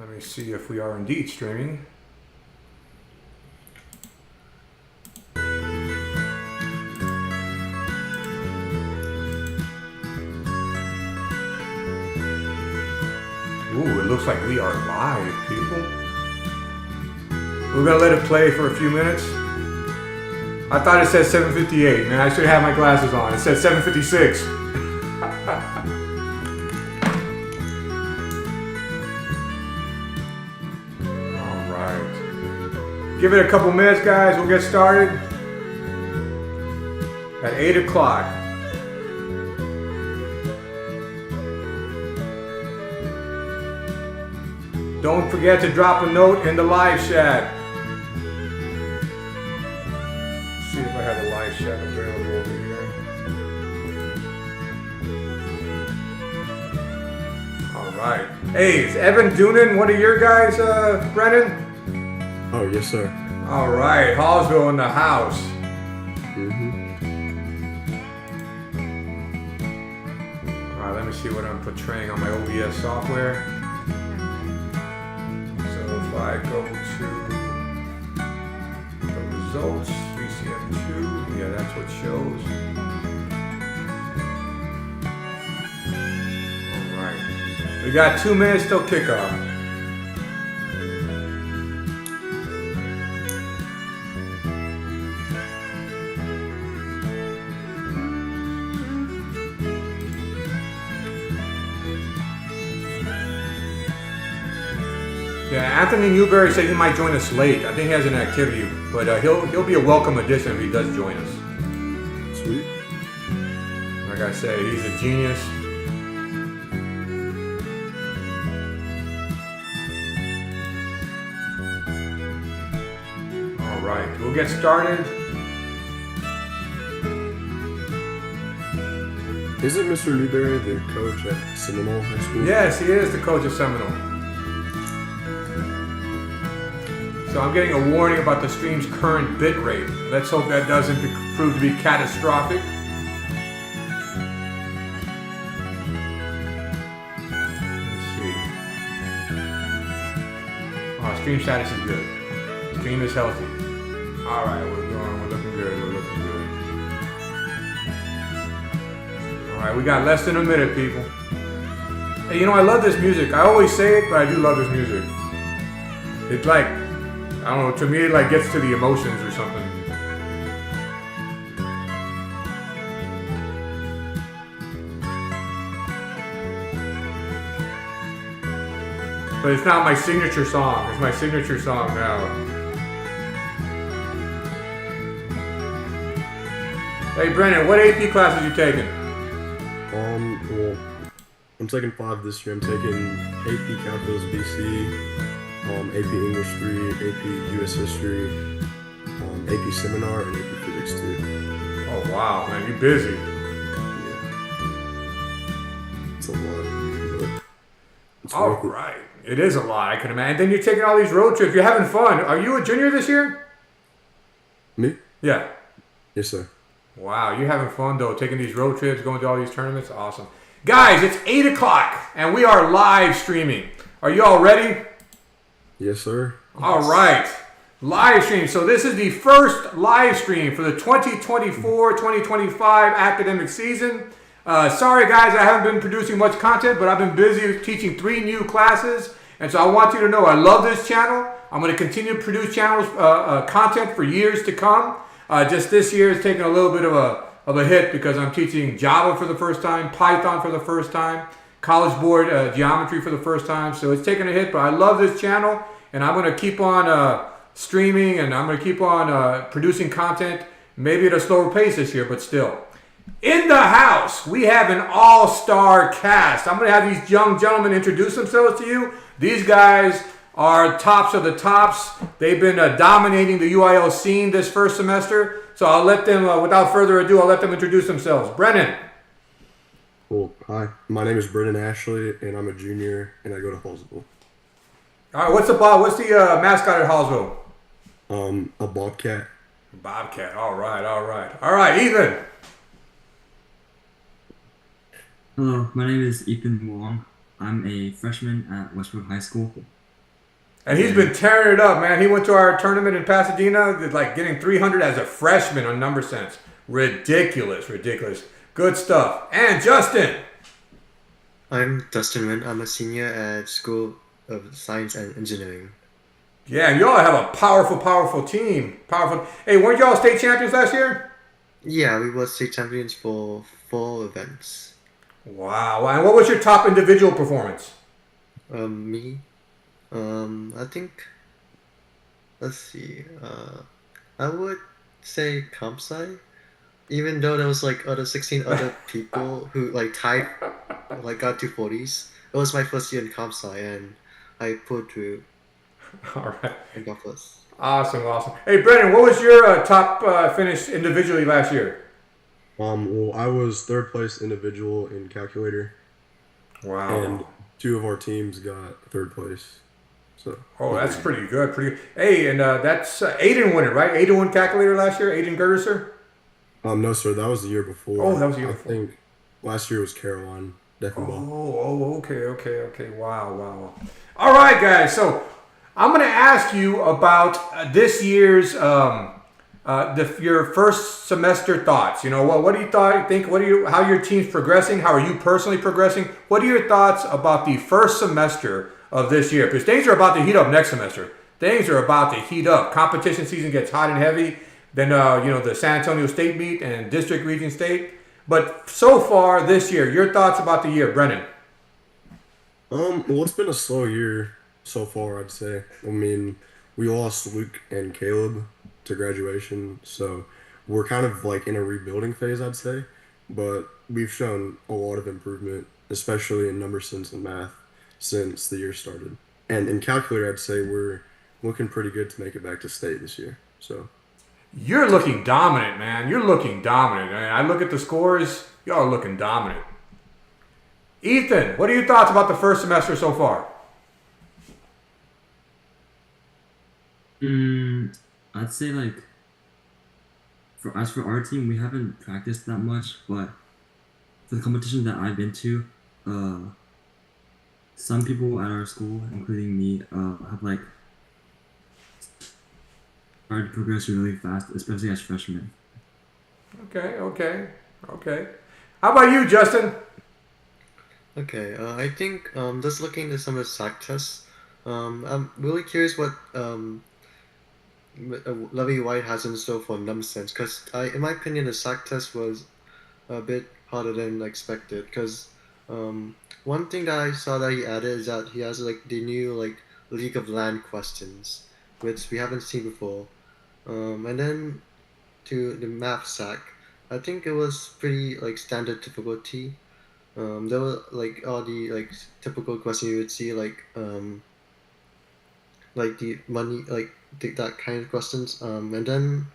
Let me see if we are indeed streaming. Ooh, it looks like we are live, people. We're gonna let it play for a few minutes. I thought it said 7:58, man. I should have my glasses on. It said 7:56. All right. Give it a couple minutes, guys. We'll get started at 8 o'clock. Don't forget to drop a note in the live chat. See if I have a live chat available over here. All right. Hey, is Evan Doonan one of your guys, Brennan? Oh, yes, sir. All right. Hallsville in the house. All right, let me see what I'm portraying on my OBS software. If I go to the results, VCM 2, yeah, that's what shows. All right. We got 2 minutes till kickoff. Yeah, Anthony Newberry said he might join us late. I think he has an activity, but he'll be a welcome addition if he does join us. Sweet. Like I say, he's a genius. All right, we'll get started. Isn't Mr. Newberry the coach at Seminole High School? Yes, he is the coach of Seminole. So I'm getting a warning about the stream's current bit rate. Let's hope that doesn't prove to be catastrophic. Let's see. Oh, stream status is good. Stream is healthy. All right, we're going. We're looking good. We're looking good. All right, we got less than a minute, people. Hey, you know, I love this music. I always say it, but I do love this music. It's like, I don't know, to me it like gets to the emotions or something. But it's not my signature song. It's my signature song now. Hey Brennan, what AP classes you taking? Well, I'm taking 5 this year. I'm taking AP Calculus BC, AP English 3, AP US History, AP Seminar, and AP Physics 2. Oh wow, man, you busy. Yeah. It's a lot. But it's All worth it. right. It is a lot, I can imagine. And then you're taking all these road trips. You're having fun. Are you a junior this year? Me? Yeah. Yes, sir. Wow, you're having fun though, taking these road trips, going to all these tournaments. Awesome. Guys, it's 8 o'clock and we are live streaming. Are you all ready? Yes, sir. All right. Live stream. So this is the first live stream for the 2024-2025 academic season. Sorry guys, I haven't been producing much content, but I've been busy teaching 3 new classes. And so I want you to know I love this channel. I'm going to continue to produce content for years to come. Just this year is taking a little bit of a hit because I'm teaching Java for the first time, Python for the first time, College Board geometry for the first time. So it's taking a hit, but I love this channel and I'm going to keep on streaming and I'm going to keep on producing content, maybe at a slower pace this year, but still. In the house, we have an all-star cast. I'm going to have these young gentlemen introduce themselves to you. These guys are tops of the tops. They've been dominating the UIL scene this first semester. So I'll let them, without further ado, I'll let them introduce themselves. Brennan. Cool. Hi, my name is Brennan Ashley, and I'm a junior, and I go to Hallsville. All right, what's the mascot at Hallsville? A bobcat. Bobcat. All right, all right. All right, Ethan. Hello, my name is Ethan Wong. I'm a freshman at Westbrook High School. And he's been tearing it up, man. He went to our tournament in Pasadena, like getting 300 as a freshman on number sense. Ridiculous, ridiculous. Good stuff. And Justin. I'm Dustin Wen. I'm a senior at School of Science and Engineering. Yeah, and y'all have a powerful, powerful team. Powerful. Hey, weren't y'all state champions last year? Yeah, we were state champions for 4 events. Wow. And what was your top individual performance? Me, I think, let's see, I would say comp sci, even though there was like 16 other people who like tied, like got to 40s. It was my first year in comp sci and I pulled through All right. and got first. Awesome, awesome. Hey, Brendan, what was your top finish individually last year? Well, I was third place individual in calculator, Wow. and 2 of our teams got third place. So. Oh, that's pretty good. Pretty good. Hey, and that's Aiden winner, right? Aiden won calculator last year. Aiden Gerderser. No, sir. That was the year before. Oh, that was the year before. I think last year was Caroline. Definitely. Okay. Wow. All right, guys. So I'm going to ask you about this year's your first semester thoughts. You know, what do you think? How your team's progressing? How are you personally progressing? What are your thoughts about the first semester of this year? Because things are about to heat up next semester. Things are about to heat up. Competition season gets hot and heavy. Then the San Antonio State meet and District Region State. But so far this year, your thoughts about the year, Brennan? Well, it's been a slow year so far, I'd say. I mean, we lost Luke and Caleb to graduation, so we're kind of like in a rebuilding phase, I'd say. But we've shown a lot of improvement, especially in number sense and math, since the year started. And in calculator, I'd say we're looking pretty good to make it back to state this year. So you're looking dominant, man. You're looking dominant. I look at the scores. Y'all are looking dominant. Ethan, what are your thoughts about the first semester so far? I'd say like for our team, we haven't practiced that much, but for the competition that I've been to, some people at our school, including me, have like started to progress really fast, especially as freshmen. Okay. How about you, Justin? Okay, I think just looking at some of the SAC tests, I'm really curious what Levy White has in store for number sense, because in my opinion, the SAC test was a bit harder than expected. Because one thing that I saw that he added is that he has like the new like League of Land questions, which we haven't seen before. And then to the math SAC, I think it was pretty like standard difficulty. There were like all the like typical questions you would see like the money that kind of questions. And then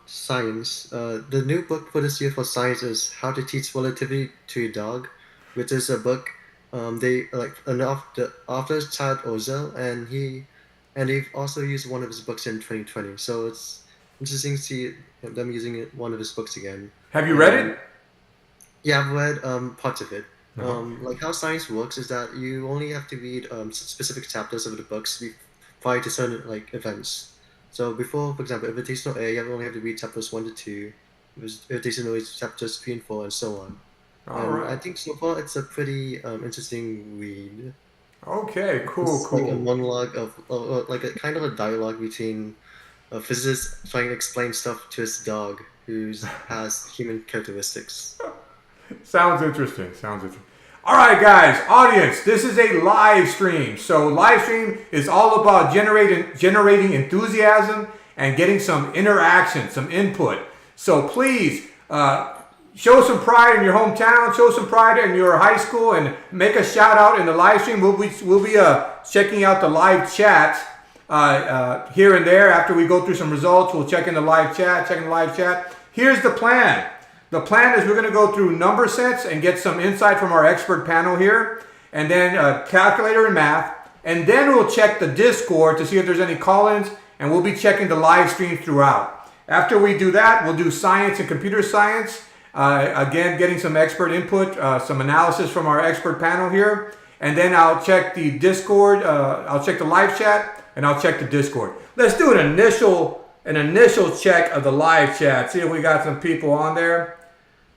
science. The new book for this year for science is How to Teach Relativity to Your Dog, which is a book the author's Chad Ozel, and they've also used one of his books in 2020. So it's interesting to see them using one of his books again. Have you read it? Yeah, I've read parts of it. Uh-huh. Like how science works is that you only have to read specific chapters of the books prior to certain like events. So before, for example, Invitational A, you only have to read chapters 1 to 2. Invitational A, chapters 3 and 4, and so on. All right. I think so far it's a pretty interesting read. Okay, cool. It's like a monologue of like a kind of a dialogue between a physicist trying to explain stuff to his dog who has human characteristics. Sounds interesting. All right, guys, audience, this is a live stream. So live stream is all about generating enthusiasm and getting some interaction, some input. So please show some pride in your hometown, show some pride in your high school, and make a shout out in the live stream. We'll be checking out the live chat here and there. After we go through some results, we'll check in the live chat. Here's the plan. The plan is we're going to go through number sets and get some insight from our expert panel here, and then calculator and math, and then we'll check the Discord to see if there's any call-ins, and we'll be checking the live stream throughout. After we do that, we'll do science and computer science, again getting some expert input, some analysis from our expert panel here, and then I'll check the Discord. I'll check the live chat, and I'll check the Discord. Let's do an initial check of the live chat. See if we got some people on there.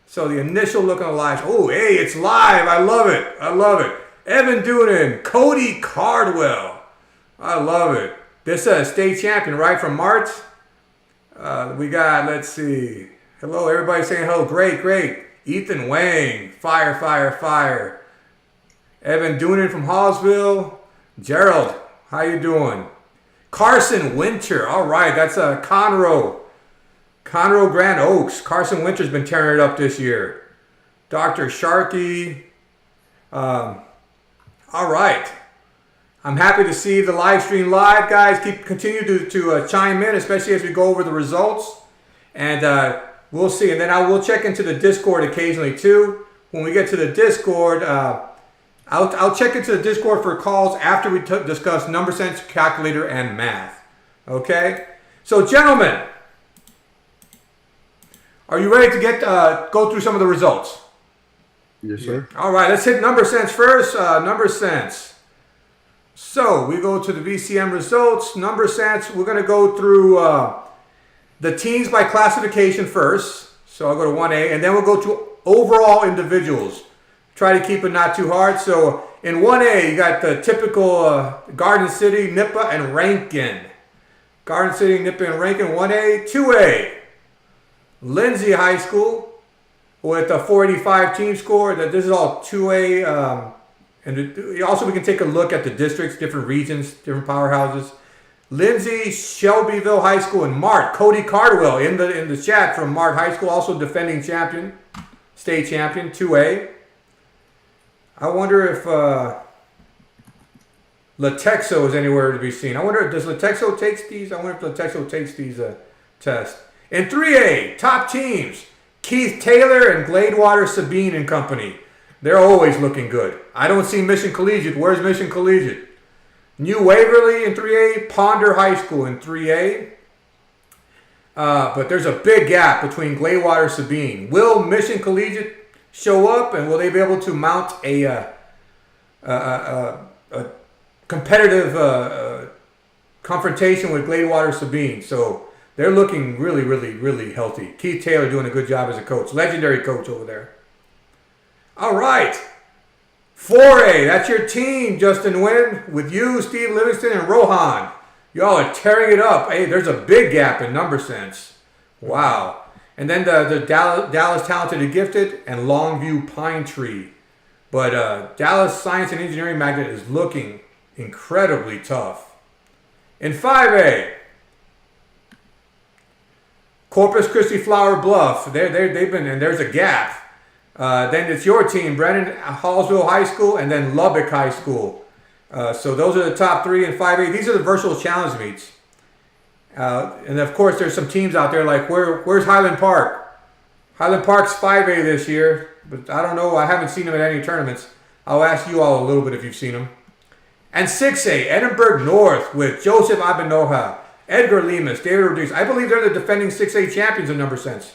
So the initial look on the live. Oh, hey, it's live. I love it. I love it. Evan Doonan, Cody Cardwell. I love it. This is state champion, right, from March. We got, let's see. Hello, everybody saying hello. Great, great. Ethan Wang, fire, fire, fire. Evan Doonan from Hallsville. Gerald, how you doing? Carson Winter. All right, that's Conroe. Conroe Grand Oaks. Carson Winter's been tearing it up this year. Dr. Sharkey. All right. I'm happy to see the live stream live, guys. Continue to chime in, especially as we go over the results. And we'll see. And then I will check into the Discord occasionally, too. When we get to the Discord, I'll check into the Discord for calls after we discuss number sense, calculator, and math. Okay? So, gentlemen, are you ready to go through some of the results? Yes, sir. All right, let's hit number sense first. Number sense. So, we go to the VCM results. Number sense, we're going to go through the teams by classification first. So, I'll go to 1A, and then we'll go to overall individuals. Try to keep it not too hard. So in 1A, you got the typical Garden City, Nippa, and Rankin. Garden City, Nippa, and Rankin, 1A. 2A, Lindsay High School with a 485 team score. This is all 2A. And also we can take a look at the districts, different regions, different powerhouses. Lindsay, Shelbyville High School, and Mart. Cody Cardwell in the chat from Mart High School, also defending champion, state champion, 2A. I wonder if Latexo is anywhere to be seen. I wonder, does Latexo take these? I wonder if Latexo takes these tests. In 3A, top teams, Keith Taylor and Gladewater Sabine and Company. They're always looking good. I don't see Mission Collegiate. Where's Mission Collegiate? New Waverly in 3A, Ponder High School in 3A. But there's a big gap between Gladewater Sabine. Will Mission Collegiate show up, and will they be able to mount a competitive confrontation with Gladewater Sabine? So they're looking really, really, really healthy. Keith Taylor doing a good job as a coach. Legendary coach over there. All right. 4A, that's your team, Justin Wynn, with you, Steve Livingston, and Rohan. Y'all are tearing it up. Hey, there's a big gap in number sense. Wow. And then the Dallas Talented and Gifted and Longview Pine Tree. But Dallas Science and Engineering Magnet is looking incredibly tough. In 5A, Corpus Christi Flower Bluff. They've been, and there's a gap. Then it's your team, Brennan, Hallsville High School, and then Lubbock High School. So those are the top three in 5A. These are the virtual challenge meets. And of course, there's some teams out there like, where's Highland Park? Highland Park's 5A this year, but I don't know. I haven't seen them at any tournaments. I'll ask you all a little bit if you've seen them. And 6A, Edinburgh North with Joseph Abenoja, Edgar Lemus, David Rodriguez. I believe they're the defending 6A champions in number sense.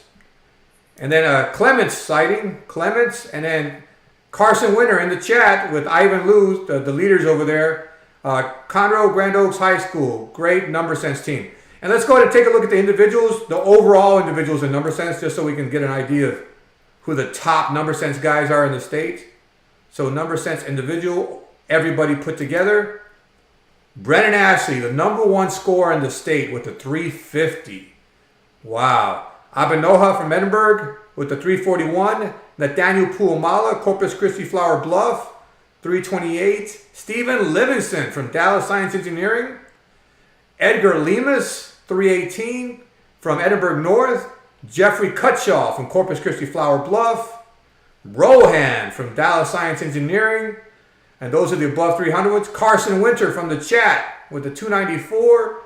And then Clements sighting, Clements, and then Carson Winter in the chat with Ivan Luz, the leaders over there. Conroe Grand Oaks High School, great number sense team. And let's go ahead and take a look at the individuals, the overall individuals in number sense, just so we can get an idea of who the top number sense guys are in the state. So number sense individual, everybody put together. Brennan Ashley, the number one scorer in the state with the 350. Wow. Abenoja from Edinburgh with the 341. Nathaniel Puumala, Corpus Christi Flower Bluff, 328. Stephen Livingston from Dallas Science Engineering. Edgar Lemus, 318 from Edinburgh North. Jeffrey Cutshaw from Corpus Christi Flower Bluff. Rohan from Dallas Science Engineering. And those are the above 300s. Carson Winter from the chat with the 294.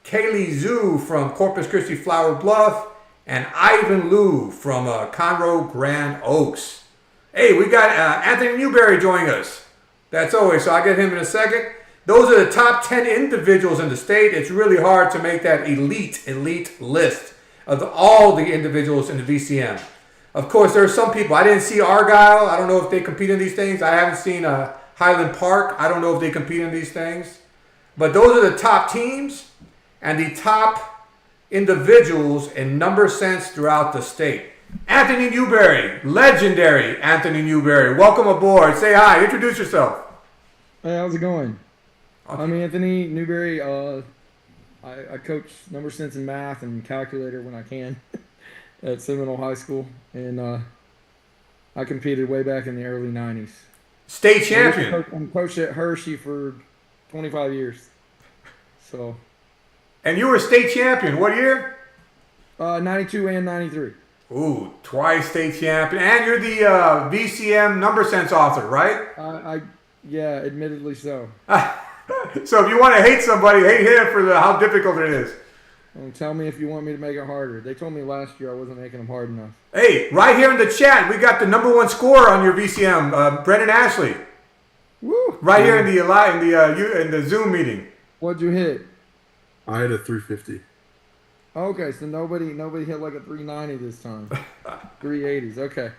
Kaylee Zhu from Corpus Christi Flower Bluff. And Ivan Liu from Conroe Grand Oaks. Hey, we got Anthony Newberry joining us. That's always, so I'll get him in a second. Those are the top 10 individuals in the state. It's really hard to make that elite list of all the individuals in the VCM. Of course, there are some people. I didn't see Argyle. I don't know if they compete in these things. I haven't seen Highland Park. I don't know if they compete in these things. But those are the top teams and the top individuals in number sense throughout the state. Anthony Newberry, legendary Anthony Newberry. Welcome aboard. Say hi. Introduce yourself. Hey, how's it going? Okay. I'm Anthony Newberry. I coach number sense in math and calculator when I can at Seminole High School, and I competed way back in the early '90s. State champion. I'm coached at Hershey for 25 years. So. And you were state champion. What year? 92 and 93. Ooh, twice state champion. And you're the VCM number sense author, right? Yeah, admittedly so. So if you want to hate somebody, hate him for how difficult it is. And tell me if you want me to make it harder. They told me last year I wasn't making them hard enough. Hey, right here in the chat, we got the number one scorer on your VCM, Brendan Ashley. Woo! Right here in the Zoom meeting. What'd you hit? I had a 350. Okay, so nobody hit like a 390 this time. 380s. Okay.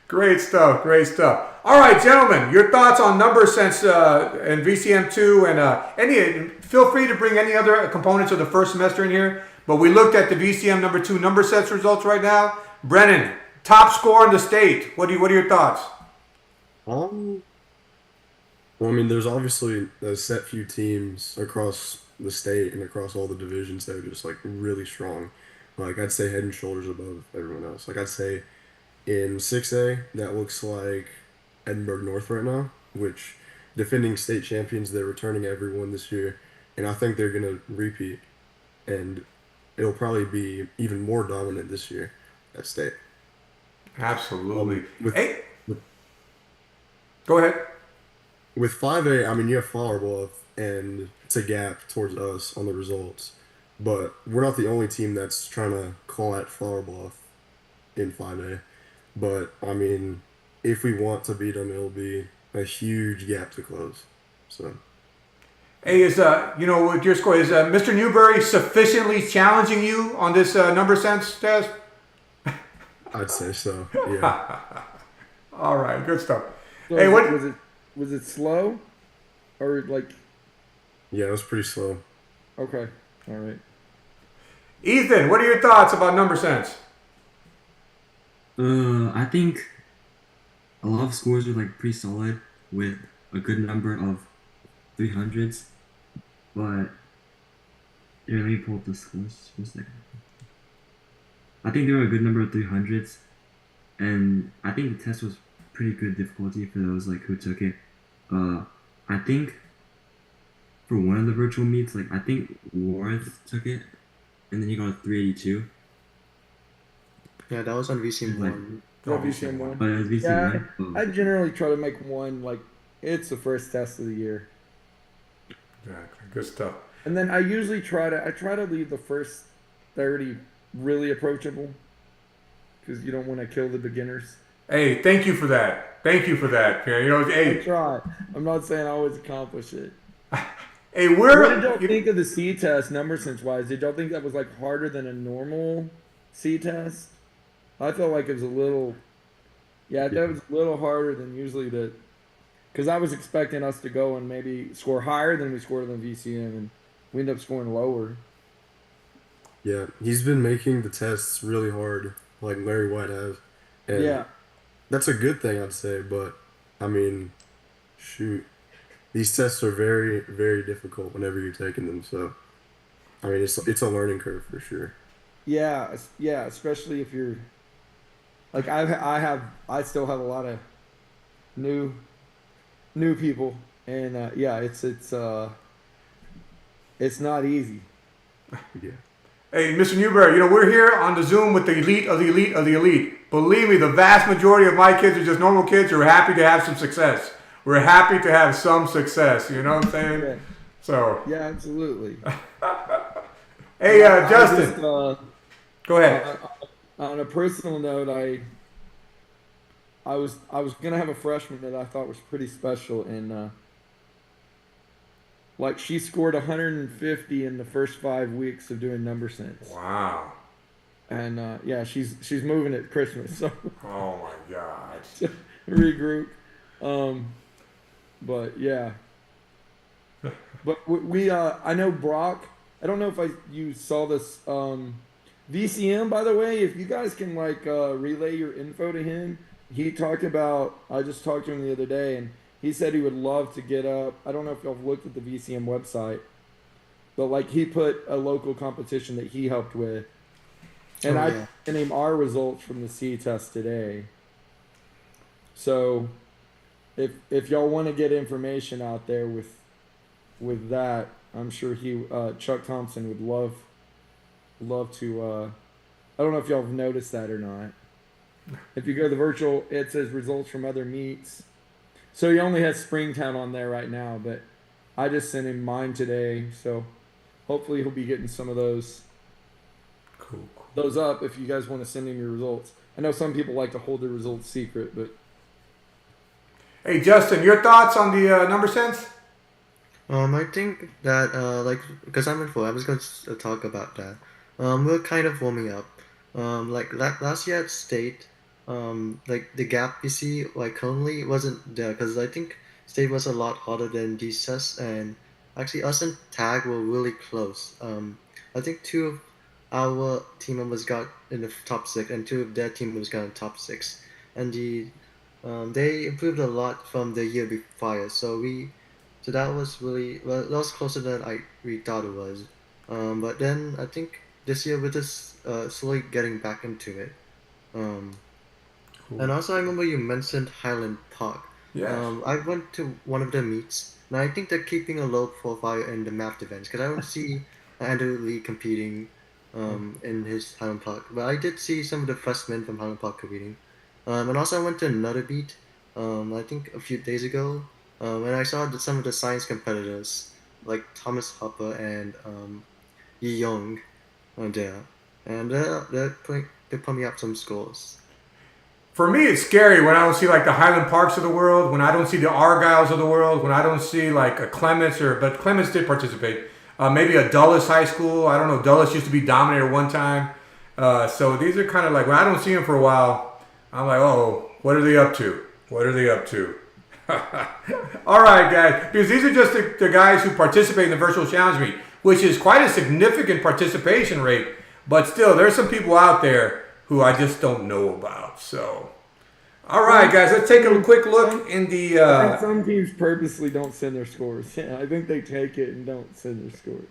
Great stuff. Great stuff. All right, gentlemen, your thoughts on number sense and VCM2 and feel free to bring any other components of the first semester in here. But we looked at the VCM number 2 number sets results right now. Brennan, top score in the state. What are your thoughts? Well, I mean, there's obviously a set few teams across the state and across all the divisions that are just like really strong. Like I'd say head and shoulders above everyone else. Like I'd say in 6A, that looks like Edinburgh North right now, which defending state champions, they're returning everyone this year, and I think they're gonna repeat, and it'll probably be even more dominant this year at state. Absolutely. With Go ahead. With 5A, I mean, you have Flowerbluff, and it's a gap towards us on the results. But we're not the only team that's trying to call out Flowerbluff in 5A. But, I mean, if we want to beat them, it'll be a huge gap to close. So. Hey, with your score, is Mr. Newberry sufficiently challenging you on this number sense test? I'd say so, yeah. All right, good stuff. So Hey, what was it slow, or like? Yeah, it was pretty slow. Okay, all right. Ethan, what are your thoughts about number sense? I think a lot of scores are like pretty solid with a good number of 300s, but here, let me pull up the scores for a second. I think there were a good number of 300s, and I think the test was pretty good difficulty for those like who took it. I think for one of the virtual meets, like I think Warth took it, and then he got a 382. Yeah, that was on VCM Like- 1. Yeah, VCM one. But it was VC Yeah, one. Oh. I generally try to make one like it's the first test of the year, Exactly, good stuff. and then I usually try to leave the first 30 really approachable, because you don't want to kill the beginners. Hey, thank you for that. Thank you for that, Pierre. I Hey, try. I'm not saying I always accomplish it. hey, What did y'all think of the C test, number sense wise? Did y'all think that was like harder than a normal C test? I felt like it was a little, I thought it was a little harder than usually because I was expecting us to go and maybe score higher than we scored on VCM, and we ended up scoring lower. Yeah, he's been making the tests really hard, like Larry White has. And Yeah. that's a good thing, I'd say, but, I mean, shoot. These tests are very, very difficult whenever you're taking them, so, I mean, it's a learning curve for sure. Yeah, especially if you're like I still have a lot of new people, and it's not easy. Yeah. Hey, Mr. Newberry, we're here on the Zoom with the elite of the elite of the elite. Believe me, the vast majority of my kids are just normal kids who are happy to have some success. We're happy to have some success, you know what I'm saying? Yeah. So, Yeah, absolutely. hey, I Justin, just, go ahead. on a personal note, I was gonna have a freshman that I thought was pretty special, and like she scored 150 in the first 5 weeks of doing number sense, Wow. and she's moving at Christmas, so Oh my God. regroup. But yeah. But we I know Brock. I don't know if you saw this VCM, by the way. If you guys can like relay your info to him, he talked about. I just talked to him the other day, and he said he would love to get up. I don't know if y'all have looked at the VCM website, but like he put a local competition that he helped with, and I can name our results from the C test today. So, if y'all want to get information out there with that, I'm sure Chuck Thompson would love to. I don't know if y'all have noticed that or not. If you go to the virtual, it says results from other meets. So he only has Springtown on there right now, but I just sent him mine today, so hopefully he'll be getting some of those. Cool. Those up if you guys want to send him your results. I know some people like to hold their results secret, but. Hey Justin, your thoughts on the number sense? I think that like because I'm in full, I was going to talk about that. We're kind of warming up. Like last year at state, like the gap you see like currently wasn't there because I think state was a lot harder than DCES, and actually us and tag were really close. I think two of our team members got in the top 6, and two of their team members got in the top 6, and they improved a lot from the year before. So that was really that was closer than we thought it was. But then I think this year we're just slowly getting back into it. Cool. And also I remember you mentioned Highland Park. Yes. I went to one of their meets, and I think they're keeping a low profile in the math events because I don't see Andrew Lee competing in his Highland Park. But I did see some of the freshmen from Highland Park competing. And also I went to another beat, I think a few days ago, and I saw some of the science competitors, like Thomas Hopper and Yi Young, there, and they're putting up some scores. For me, it's scary when I don't see like the Highland Parks of the world, when I don't see the Argyles of the world, when I don't see like a Clements but Clements did participate. Maybe a Dulles High School. I don't know. Dulles used to be dominator one time. So these are kind of like when I don't see them for a while. I'm like, oh, what are they up to? What are they up to? All right, guys. Because these are just the guys who participate in the virtual challenge meet, which is quite a significant participation rate. But still, there's some people out there who I just don't know about. So, all right, guys. Let's take a quick look in the... I think some teams purposely don't send their scores. Yeah, I think they take it and don't send their scores.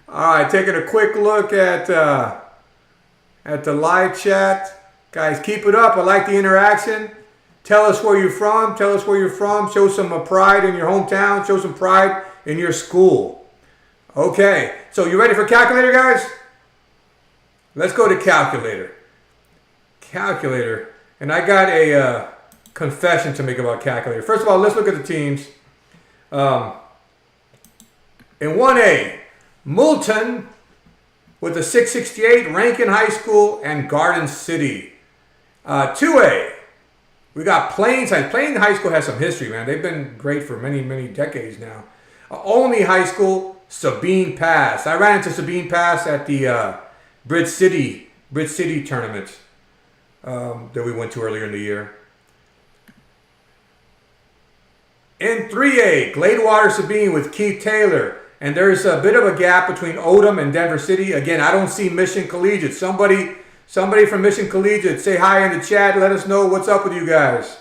All right, taking a quick look at the live chat. Guys, keep it up. I like the interaction. Tell us where you're from. Tell us where you're from. Show some pride in your hometown. Show some pride in your school. Okay, so you ready for calculator, guys? Let's go to calculator. Calculator. And I got a confession to make about calculator. First of all, let's look at the teams. In 1A, Moulton with a 668, Rankin High School and Garden City. 2A, we got Plains High. Plains High School has some history, man. They've been great for many, many decades now. Olney High School, Sabine Pass. I ran into Sabine Pass at the Bridge City tournament that we went to earlier in the year. In 3A, Gladewater Sabine with Keith Taylor. And there's a bit of a gap between Odom and Denver City. Again, I don't see Mission Collegiate. Somebody from Mission Collegiate, say hi in the chat. Let us know what's up with you guys.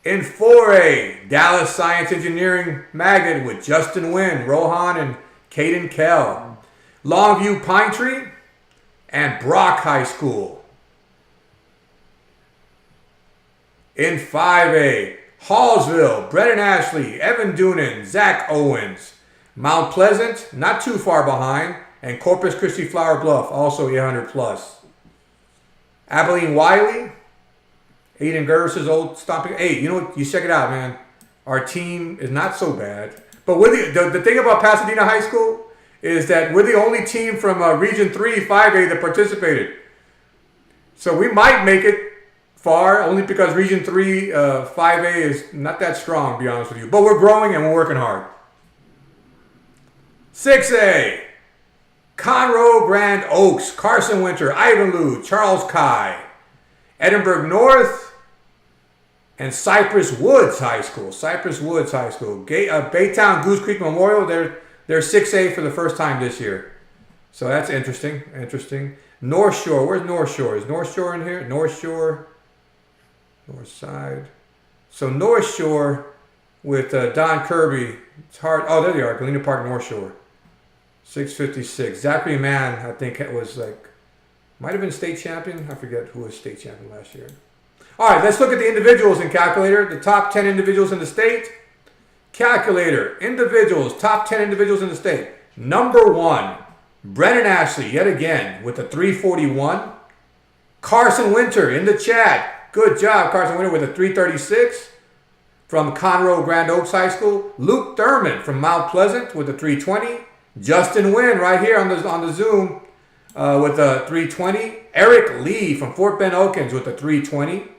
In 4A, Dallas Science Engineering Magnet with Justin Wynn, Rohan, and Caden Kell. Longview Pine Tree and Brock High School. In 5A, Hallsville, Brennan Ashley, Evan Doonan, Zach Owens. Mount Pleasant, not too far behind, and Corpus Christi Flower Bluff, also 800 plus. Abilene Wiley, Aiden Gervis's old stomping. Hey, you know what? You check it out, man. Our team is not so bad. But the thing about Pasadena High School is that we're the only team from Region 3, 5A that participated. So we might make it far, only because Region 3, 5A is not that strong, to be honest with you. But we're growing and we're working hard. 6A, Conroe Grand Oaks, Carson Winter, Ivan Liu, Charles Kai. Edinburgh North, and Cypress Woods High School. Cypress Woods High School. Baytown Goose Creek Memorial, they're 6A for the first time this year. So that's interesting. Interesting. North Shore. Where's North Shore? Is North Shore in here? North Shore. North Side. So North Shore with Don Kirby. It's hard. Oh, there they are. Galena Park, North Shore. 656. Zachary Mann, I think it was like, might have been state champion. I forget who was state champion last year. All right, let's look at the individuals in Calculator. The top 10 individuals in the state. Calculator, individuals, top 10 individuals in the state. Number 1, Brennan Ashley, yet again, with a 341. Carson Winter in the chat. Good job, Carson Winter, with a 336. From Conroe Grand Oaks High School. Luke Thurman from Mount Pleasant with a 320. Justin Wynn right here on the Zoom with a 320. Eric Lee from Fort Bend Oakens with a 320.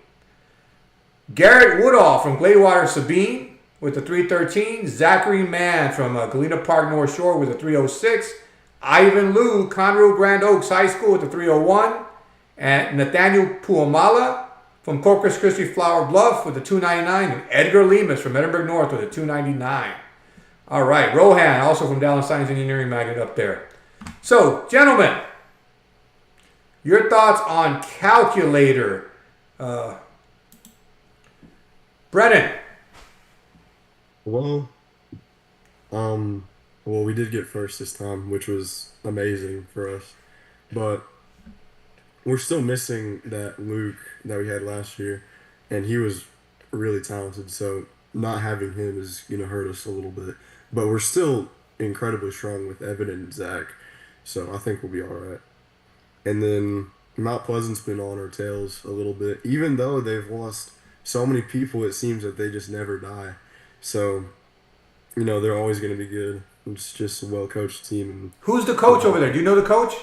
Garrett Woodall from Gladewater Sabine with a 313. Zachary Mann from Galena Park North Shore with a 306. Ivan Liu, Conroe Grand Oaks High School with a 301. And Nathaniel Puamala from Corpus Christi Flower Bluff with a 299. And Edgar Lemus from Edinburgh North with a 299. All right, Rohan, also from Dallas Science Engineering Magnet up there. So, gentlemen, your thoughts on Calculator. Brennan. Well, we did get first this time, which was amazing for us. But we're still missing that Luke that we had last year, and he was really talented. So not having him is going to hurt us a little bit. But we're still incredibly strong with Evan and Zach, so I think we'll be all right. And then Mount Pleasant's been on our tails a little bit. Even though they've lost so many people, it seems that they just never die. So, they're always going to be good. It's just a well-coached team. And who's the coach over there? Do you know the coach?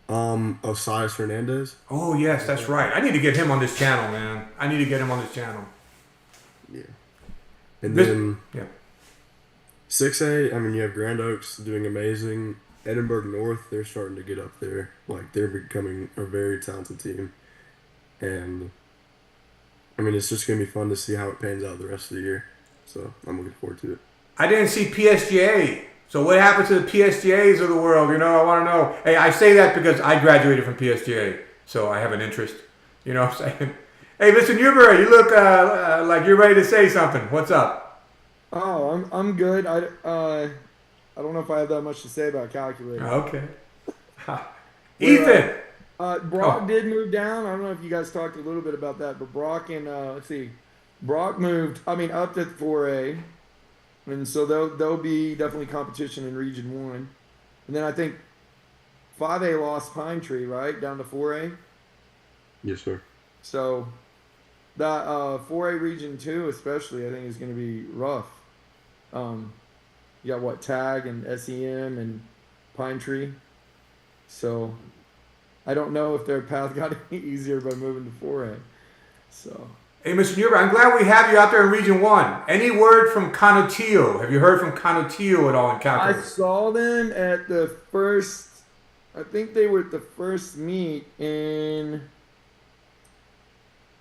Osiris Hernandez. Oh, yes, that's right. I need to get him on this channel, man. Yeah. And then... Yeah. 6A, you have Grand Oaks doing amazing. Edinburgh North, they're starting to get up there. They're becoming a very talented team. And, it's just going to be fun to see how it pans out the rest of the year. So, I'm looking forward to it. I didn't see PSGA. So, what happened to the PSGAs of the world? I want to know. Hey, I say that because I graduated from PSGA. So, I have an interest. You know what I'm saying? Hey, Mr. Newberry, you look like you're ready to say something. What's up? Oh, I'm good. I don't know if I have that much to say about Calculator. Okay. Ethan. Brock did move down. I don't know if you guys talked a little bit about that, but Brock and Brock moved. Up to 4A, and so there'll be definitely competition in Region 1, and then I think 5A lost Pine Tree right down to 4A. Yes, sir. So that 4A Region 2 especially, I think, is going to be rough. You got Tag and SEM and Pine Tree. So I don't know if their path got any easier by moving to 4A. So. Hey, Mr. Newberry, I'm glad we have you out there in Region 1. Any word from Canutillo? Have you heard from Canutillo at all in Calculator? I saw them at the first, I think they were at the first meet in,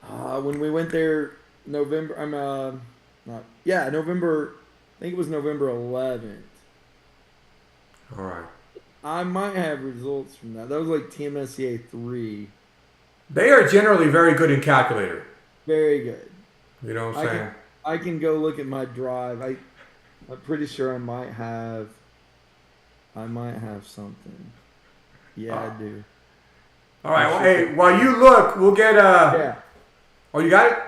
when we went there November, November, I think it was November 11th. All right. I might have results from that. That was like Team SCA 3. They are generally very good in Calculator. Very good. You know what I'm saying? I can go look at my drive. I'm pretty sure I might have something. Yeah, I do. All right. Well, hey, while you look, we'll get Yeah. Oh, you got it?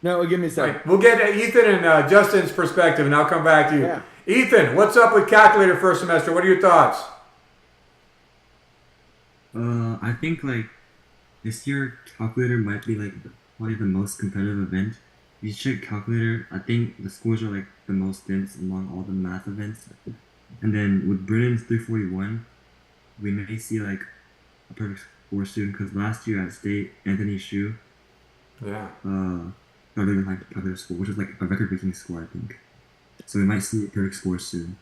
No, give me a second. Right. We'll get Ethan and Justin's perspective, and I'll come back to you. Yeah. Ethan, what's up with Calculator first semester? What are your thoughts? I think this year Calculator might be probably the most competitive event. You check Calculator, I think the scores are the most dense among all the math events. And then with Brennan's 341, we may see a perfect score soon, because last year at state, Anthony Shu started with Calculator score, which is a record-breaking score, I think. So we might see a perfect score soon.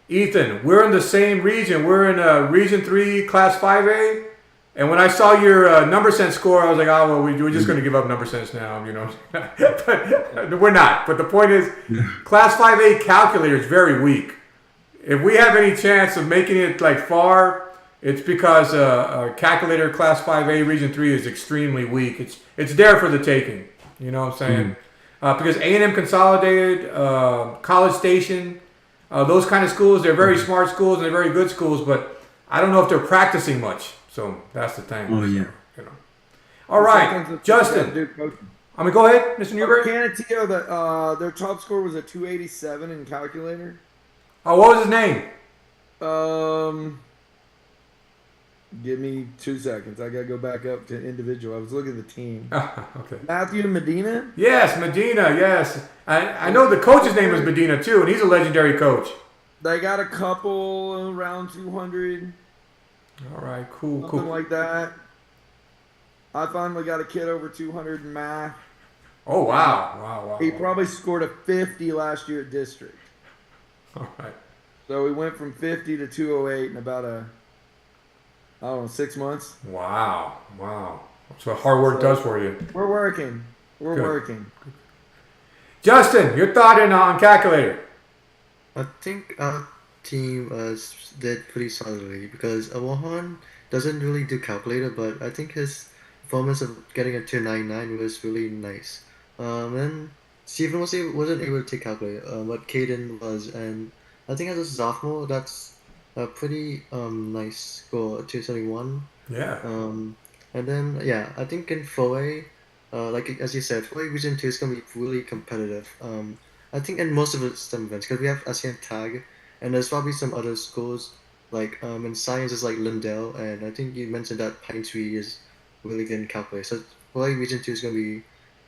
Ethan, we're in the same region. We're in Region 3, Class 5A. And when I saw your number sense score, I was like, oh, well, we're just going to give up number sense now, you know. But we're not. But the point is, Class 5A calculator is very weak. If we have any chance of making it like far, it's because calculator Class 5A Region 3 is extremely weak. It's there for the taking, you know what I'm saying? Because A&M Consolidated, College Station, those kind of schools, they're very smart schools and they're very good schools, but I don't know if they're practicing much. So that's the thing. Oh yeah. You know. All right, Justin. I mean, go ahead, Mr. Newberry. Canatio, their top score was a 287 in calculator. Oh, what was his name? Give me 2 seconds. I gotta go back up to individual. I was looking at the team. Okay. Matthew Medina. Yes, Medina. Yes, I know the coach's name is Medina too, and he's a legendary coach. They got a couple around 200. All right, cool, Something like that. I finally got a kid over 200 in math. Oh wow. He probably scored a 50 last year at district. All right. So we went from 50 to 208 in about I don't know, 6 months. Wow. That's what hard work does for you. We're working. We're Good. working. Justin, your thought on calculator? I think our team did pretty solidly because Awahan doesn't really do calculator, but I think his performance of getting a 299 was really nice. And Stephen wasn't able to take calculator, but Caden was, and I think as a sophomore, that's a pretty nice score, 271. Yeah. And then I think in 4A, like as you said, 4A Region 2 is gonna be really competitive. I think in most of the STEM events, because we have ASEAN Tag, and there's probably some other schools like in science is like Lindell, and I think you mentioned that Pine Tree is really good in calculus. So 4A Region 2 is gonna be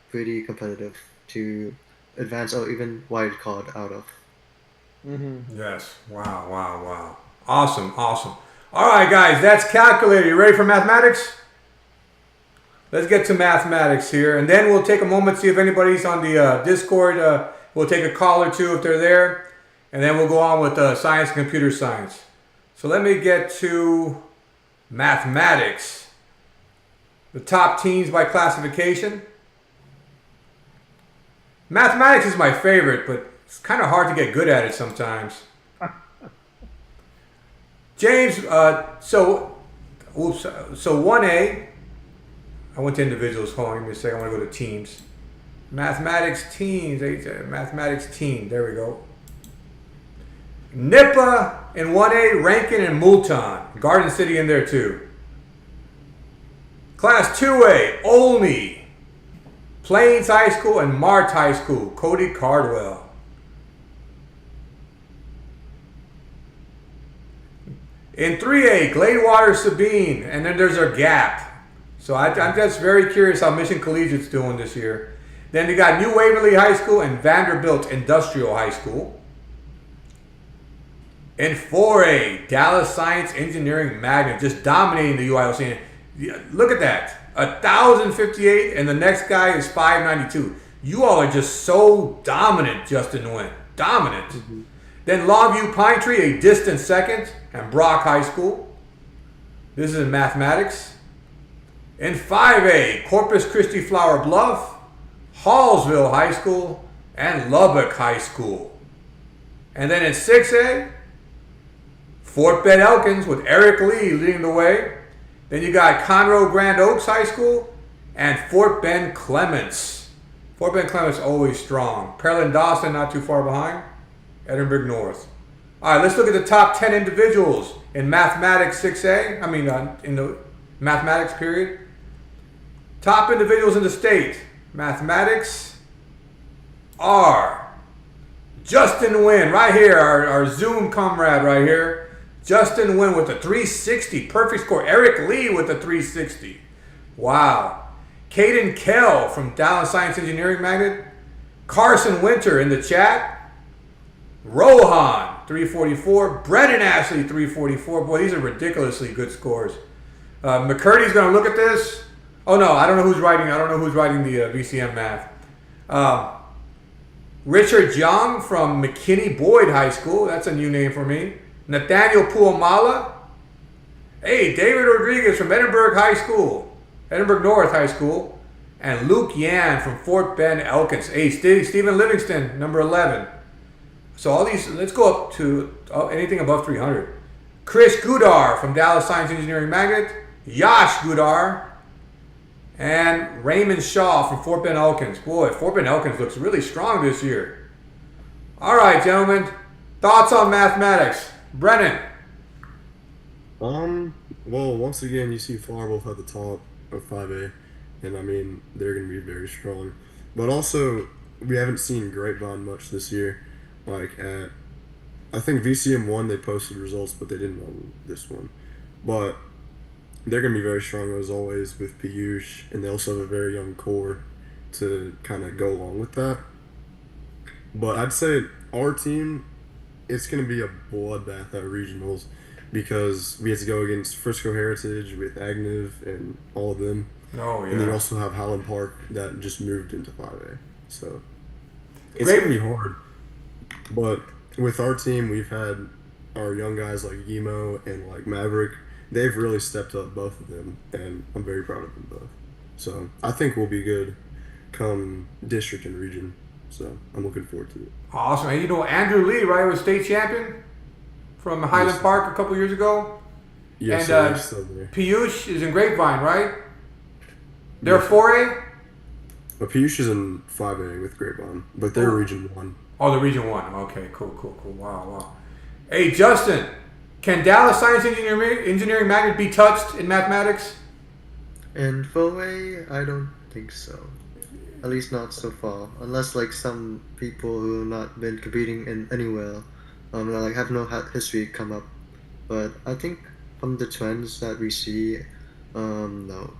pretty competitive to advance or even wild card out of. Yes. Wow. Awesome. All right, guys, that's calculator. You ready for mathematics? Let's get to mathematics here, and then we'll take a moment, see if anybody's on the Discord. We'll take a call or two if they're there, and then we'll go on with science and computer science. So let me get to mathematics. The top teams by classification. Mathematics is my favorite, but it's kind of hard to get good at it sometimes. James, so 1A, I went to individuals. Hold on, give me a second. I want to go to teams. Mathematics teams. Mathematics team. There we go. NIPA in 1A, Rankin and Moulton. Garden City in there too. Class 2A, Olney, Plains High School and Mart High School. Cody Cardwell. In 3A, Gladewater, Sabine, and then there's our gap. So I'm just very curious how Mission Collegiate's doing this year. Then you got New Waverly High School and Vanderbilt Industrial High School. In 4A, Dallas Science Engineering Magnet, just dominating the UIL scene. Look at that, 1,058, and the next guy is 592. You all are just so dominant, Justin Nguyen. Dominant. Then Longview Pine Tree, a distant second, and Brock High School. This is in mathematics. In 5A, Corpus Christi Flower Bluff, Hallsville High School, and Lubbock High School. And then in 6A, Fort Bend Elkins with Eric Lee leading the way. Then you got Conroe Grand Oaks High School and Fort Bend Clements. Fort Bend Clements always strong. Pearland Dawson not too far behind. Edinburgh North. All right, let's look at the top 10 individuals in mathematics 6A. In the mathematics period. Top individuals in the state. Mathematics are Justin Nguyen, right here, our Zoom comrade right here. Justin Nguyen with a 360, perfect score. Eric Lee with a 360. Wow. Caden Kell from Dallas Science Engineering Magnet. Carson Winter in the chat. Rohan, 344. Brennan Ashley, 344. Boy, these are ridiculously good scores. McCurdy's going to look at this. Oh, no, I don't know who's writing. I don't know who's writing the VCM math. Richard Young from McKinney Boyd High School. That's a new name for me. Nathaniel Puamala. Hey, David Rodriguez from Edinburgh High School, Edinburgh North High School, and Luke Yan from Fort Bend Elkins. Hey, Stephen Livingston, number 11. So all these, let's go up to anything above 300. Chris Gudar from Dallas Science Engineering Magnet, Yash Gudar, and Raymond Shaw from Fort Bend Elkins. Boy, Fort Bend Elkins looks really strong this year. All right, gentlemen, thoughts on mathematics? Brennan. Well, once again, you see Flarwolf at the top of 5A, and I mean, they're going to be very strong. But also, we haven't seen Grapevine much this year. Like, I think VCM 1, they posted results, but they didn't on this one. But they're going to be very strong, as always, with Piyush, and they also have a very young core to kind of go along with that. But I'd say our team, it's going to be a bloodbath at regionals, because we have to go against Frisco Heritage with Agnew and all of them. Oh, yeah. And then also have Highland Park that just moved into 5A. So it's going to be hard. But with our team, we've had our young guys like Yemo and like Maverick. They've really stepped up, both of them, and I'm very proud of them both. So I think we'll be good come district and region. So I'm looking forward to it. Awesome. And you know Andrew Lee, right, was state champion from Highland Park a couple years ago. Yes, and still there. Piyush is in Grapevine, right? They're 4A? But Piyush is in 5A with Grapevine, but they're Region 1. Oh, the Region 1. Okay, cool. Wow. Hey, Justin, can Dallas Science Engineering Magnet be touched in mathematics? In 4A, I don't think so. At least not so far. Unless like some people who have not been competing in anywhere, like have no history come up. But I think from the trends that we see, no.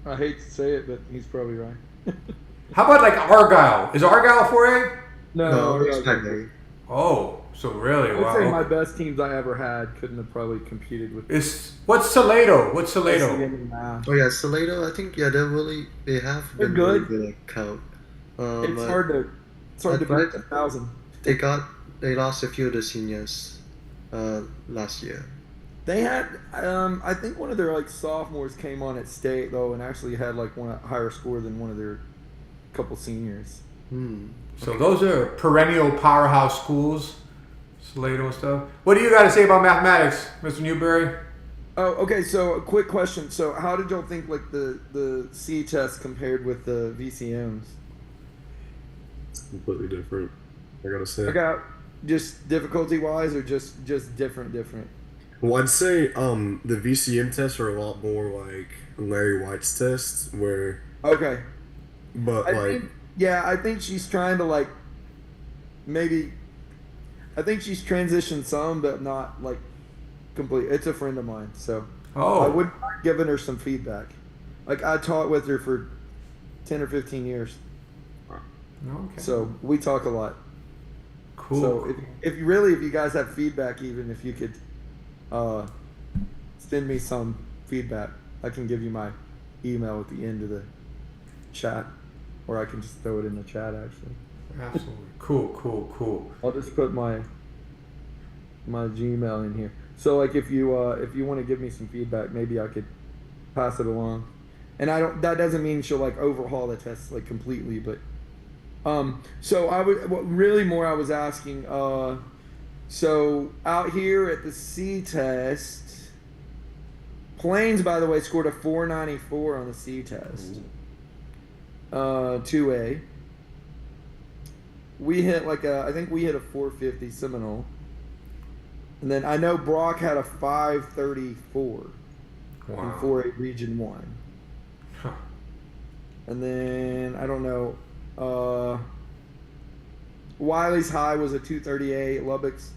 I hate to say it, but he's probably right. How about like Argyle? Is Argyle 4A? No, it's no. 5A. Oh, so really? I would Wow. say my best teams I ever had couldn't have probably competed with. What's Salado? What's Salado? SCM math. Oh yeah, Salado. I think they have They're been good. really good at count. It's hard to beat 1,000. They lost a few of the seniors last year. They had, I think one of their like sophomores came on at state though, and actually had like a higher score than one of their couple seniors. So those are perennial powerhouse schools, Salado and stuff. What do you got to say about mathematics, Mr. Newberry? Oh, okay. So a quick question. So how did y'all think like the C test compared with the VCMs? It's completely different, I gotta say. Okay, just difficulty wise, or just different? Well, I'd say the VCM tests are a lot more like Larry White's tests, where Okay. but I think she's trying to like I think she's transitioned some, but not like complete. It's a friend of mine, so I wouldn't mind giving her some feedback. Like I taught with her for 10 or 15 years, Okay. so we talk a lot. Cool. So if you guys have feedback, even if you could send me some feedback, I can give you my email at the end of the chat, or I can just throw it in the chat actually. Absolutely. Cool. I'll just put my Gmail in here. So like if you want to give me some feedback, maybe I could pass it along. And that doesn't mean she'll like overhaul the test like completely, but so I was asking so out here at the C test, Plains, by the way, scored a 494 on the C test. 2A. We hit I think we hit a 450 Seminole. And then I know Brock had a 534 in 4A Region 1. Huh. And then, I don't know, Wiley's high was a 238. Lubbock's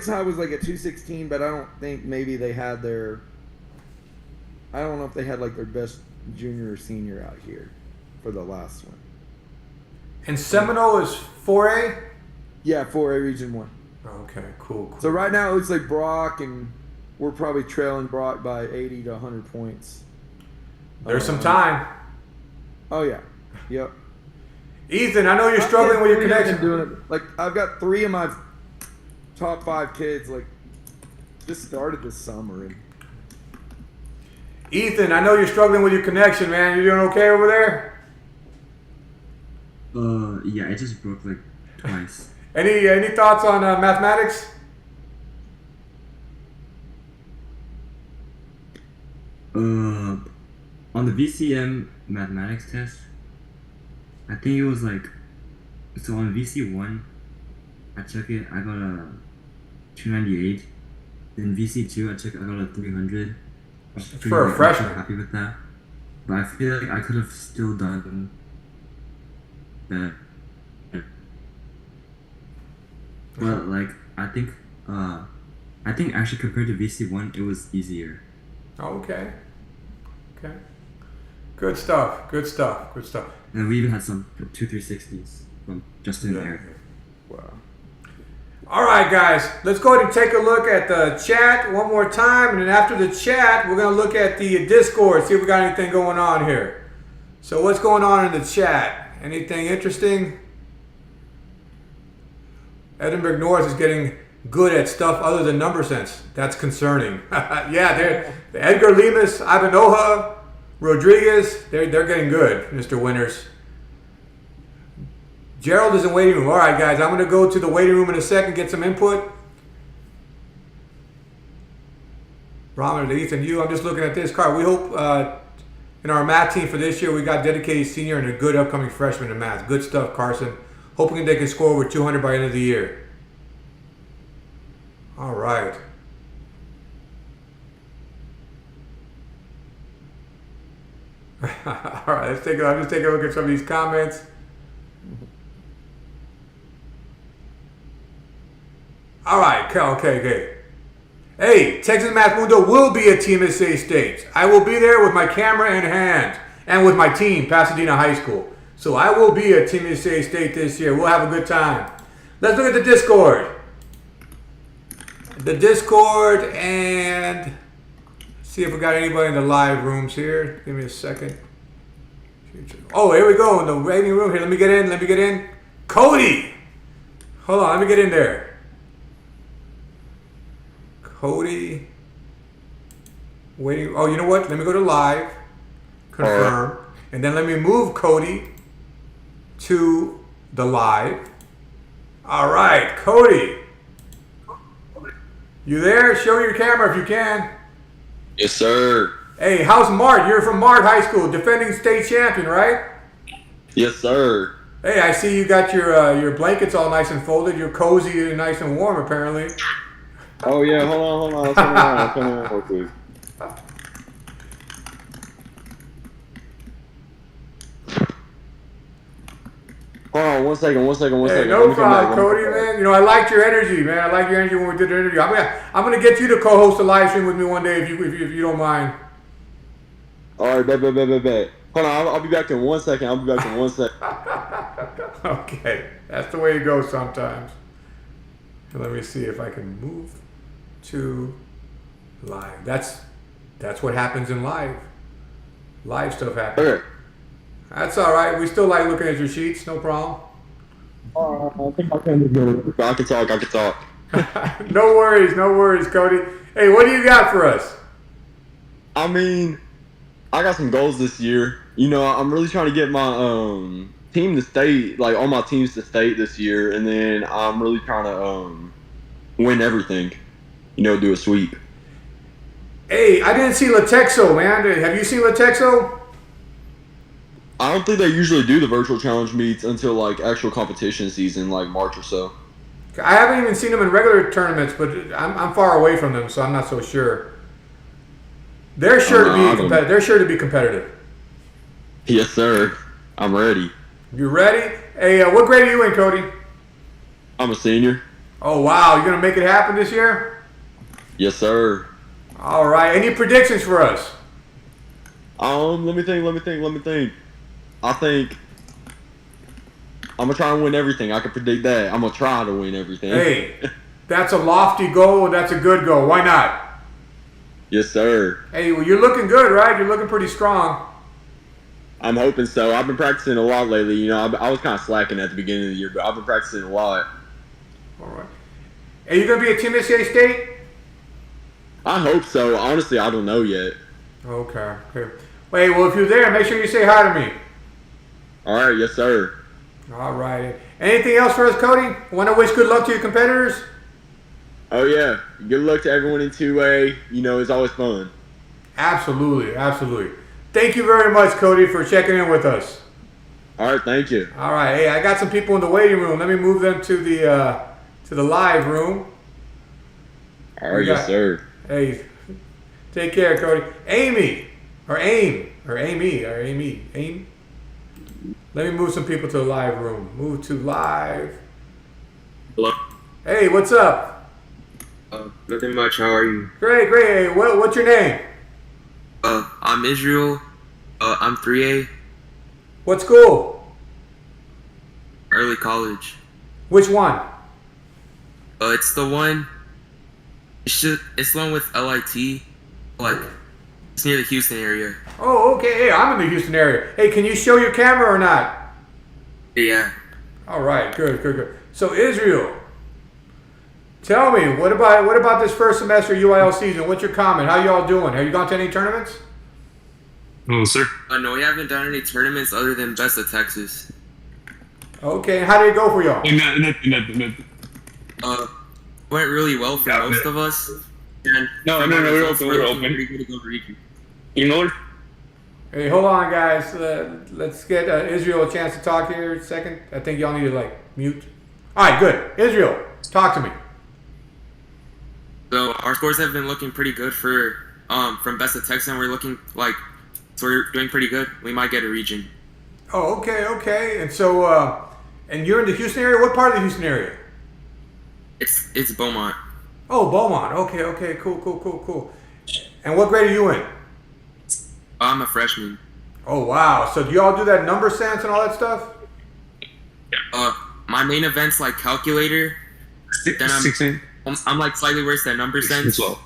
high was like a 216, but I don't think maybe they had I don't know if they had like their best junior or senior out here for the last one. And Seminole is 4A? Yeah, 4A Region 1. Okay, cool. So right now it looks like Brock, and we're probably trailing Brock by 80 to 100 points. There's some time. Oh yeah, yep. Ethan, I know you're struggling with your connection. Doing it. Like I've got 3 of my top 5 kids like just started this summer. And Ethan, I know you're struggling with your connection, man. You doing okay over there? Yeah, it just broke like twice. Any thoughts on mathematics? On the VCM mathematics test, I think it was like, so on VC1, I took it, I got a 298. Then VC2, I took it, I got a 300. For a freshman. Happy with that. But I feel like I could have still done that. But like, I think actually compared to VC1, it was easier. Okay. Okay. Good stuff. Good stuff. Good stuff. And we even had some 2 360s from Justin and Eric. wow. All right, guys. Let's go ahead and take a look at the chat one more time. And then after the chat, we're going to look at the Discord, see if we got anything going on here. So what's going on in the chat? Anything interesting? Edinburgh North is getting good at stuff other than number sense. That's concerning. Yeah, Edgar Lemus, Ivanoha, Rodriguez, they're getting good, Mr. Winters. Gerald is in waiting room. All right, guys, I'm going to go to the waiting room in a second, get some input. Robert, Ethan, I'm just looking at this card. We hope in our math team for this year, we got dedicated senior and a good upcoming freshman in math. Good stuff, Carson. Hoping they can score over 200 by the end of the year. All right. All right, let's take I'm just taking a look at some of these comments. All right, okay. Hey, Texas Math Mundo will be at TMSA State. I will be there with my camera in hand and with my team, Pasadena High School. So I will be at TMSA State this year. We'll have a good time. Let's look at the Discord. The Discord and see if we got anybody in the live rooms here. Give me a second. Oh, here we go in the waiting room here. Let me get in. Cody. Hold on, let me get in there. Cody. Waiting. Oh, you know what? Let me go to live. Confirm. And then let me move Cody to the live. All right, Cody. You there? Show your camera if you can. Yes, sir. Hey, how's Mart? You're from Mart High School, defending state champion, right? Yes, sir. Hey, I see you got your blankets all nice and folded. You're cozy and nice and warm, apparently. Oh, yeah. Hold on. Let's turn around real quick. Hold on, one second. Hey, no problem, Cody, man. You know, I liked your energy, man. I liked your energy when we did the interview. I'm gonna get you to co-host a live stream with me one day if you don't mind. All right, bet. Hold on, I'll be back in 1 second. Okay, that's the way it goes sometimes. Let me see if I can move to live. That's what happens in live. Live stuff happens. Okay. That's all right. We still like looking at your sheets. No problem. I think I can do it. I can talk. No worries, Cody. Hey, what do you got for us? I mean, I got some goals this year. You know, I'm really trying to get my team to state, like all my teams to state this year, and then I'm really trying to win everything. You know, do a sweep. Hey, I didn't see Latexo, man. Have you seen Latexo? I don't think they usually do the virtual challenge meets until like actual competition season, like March or so. I haven't even seen them in regular tournaments, but I'm far away from them, so I'm not so sure. They're sure to be competitive. They're sure to be competitive. Yes, sir. I'm ready. You ready? Hey, what grade are you in, Cody? I'm a senior. Oh wow, you're gonna make it happen this year? Yes, sir. All right. Any predictions for us? Let me think. I think I'm gonna try and win everything. I can predict that. I'm gonna try to win everything. Hey, that's a lofty goal. That's a good goal. Why not? Yes, sir. Hey, well, you're looking good, right? You're looking pretty strong. I'm hoping so. I've been practicing a lot lately. You know, I was kind of slacking at the beginning of the year, but I've been practicing a lot. All right. Are you gonna be at Team SCA State? I hope so. Honestly, I don't know yet. Okay. Okay. Wait. Well, if you're there, make sure you say hi to me. All right, yes, sir. All right. Anything else for us, Cody? Want to wish good luck to your competitors? Oh yeah, good luck to everyone in 2A. You know, it's always fun. Absolutely. Absolutely. Thank you very much, Cody, for checking in with us. All right, thank you. All right. Hey, I got some people in the waiting room. Let me move them to the live room. All right, yes, sir. Hey, take care, Cody. Amy, or Amy. Aim. Let me move some people to the live room. Move to live. Hello. Hey, what's up? Nothing much. How are you? Great. Hey, what's your name? I'm Israel. I'm 3A. What school? Early college. Which one? It's the one. It's the one with LIT. Like, it's near the Houston area. Oh, okay. Hey, I'm in the Houston area. Hey, can you show your camera or not? Yeah. All right. Good. So Israel, tell me, what about this first semester UIL season? What's your comment? How y'all doing? Have you gone to any tournaments? No, sir. No, we haven't done any tournaments other than Best of Texas. Okay. How did it go for y'all? Nothing. Went really well for most of us. And No, from our we're results, open. We're looking open. pretty good to go region. You know? Hey, hold on, guys. Let's get Israel a chance to talk here a second. I think y'all need to mute. All right, good. Israel, talk to me. So our scores have been looking pretty good for from Best of Texas, and we're looking so we're doing pretty good. We might get a region. Oh, okay. And so, and you're in the Houston area. What part of the Houston area? It's Beaumont. Oh, Beaumont. Okay. Cool. And what grade are you in? I'm a freshman. Oh, wow. So do y'all do that number sense and all that stuff? My main event's like calculator. Then 16. I'm like slightly worse than number sense. Well.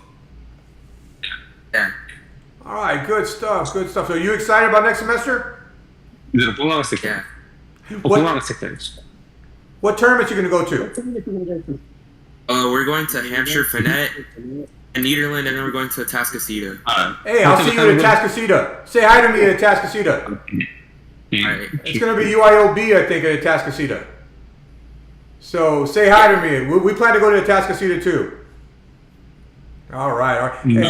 Yeah. All right, good stuff. So you excited about next semester? Yeah. What tournaments you gonna go to? We're going to Hampshire, Finette, and Nederland, and then we're going to Atascocita. Hey, I'll see you at Atascocita. Say hi to me at Atascocita. Alright. It's gonna be UILB, I think, at Atascocita. So say hi to me. We plan to go to Atascocita too. All right. Hey, No,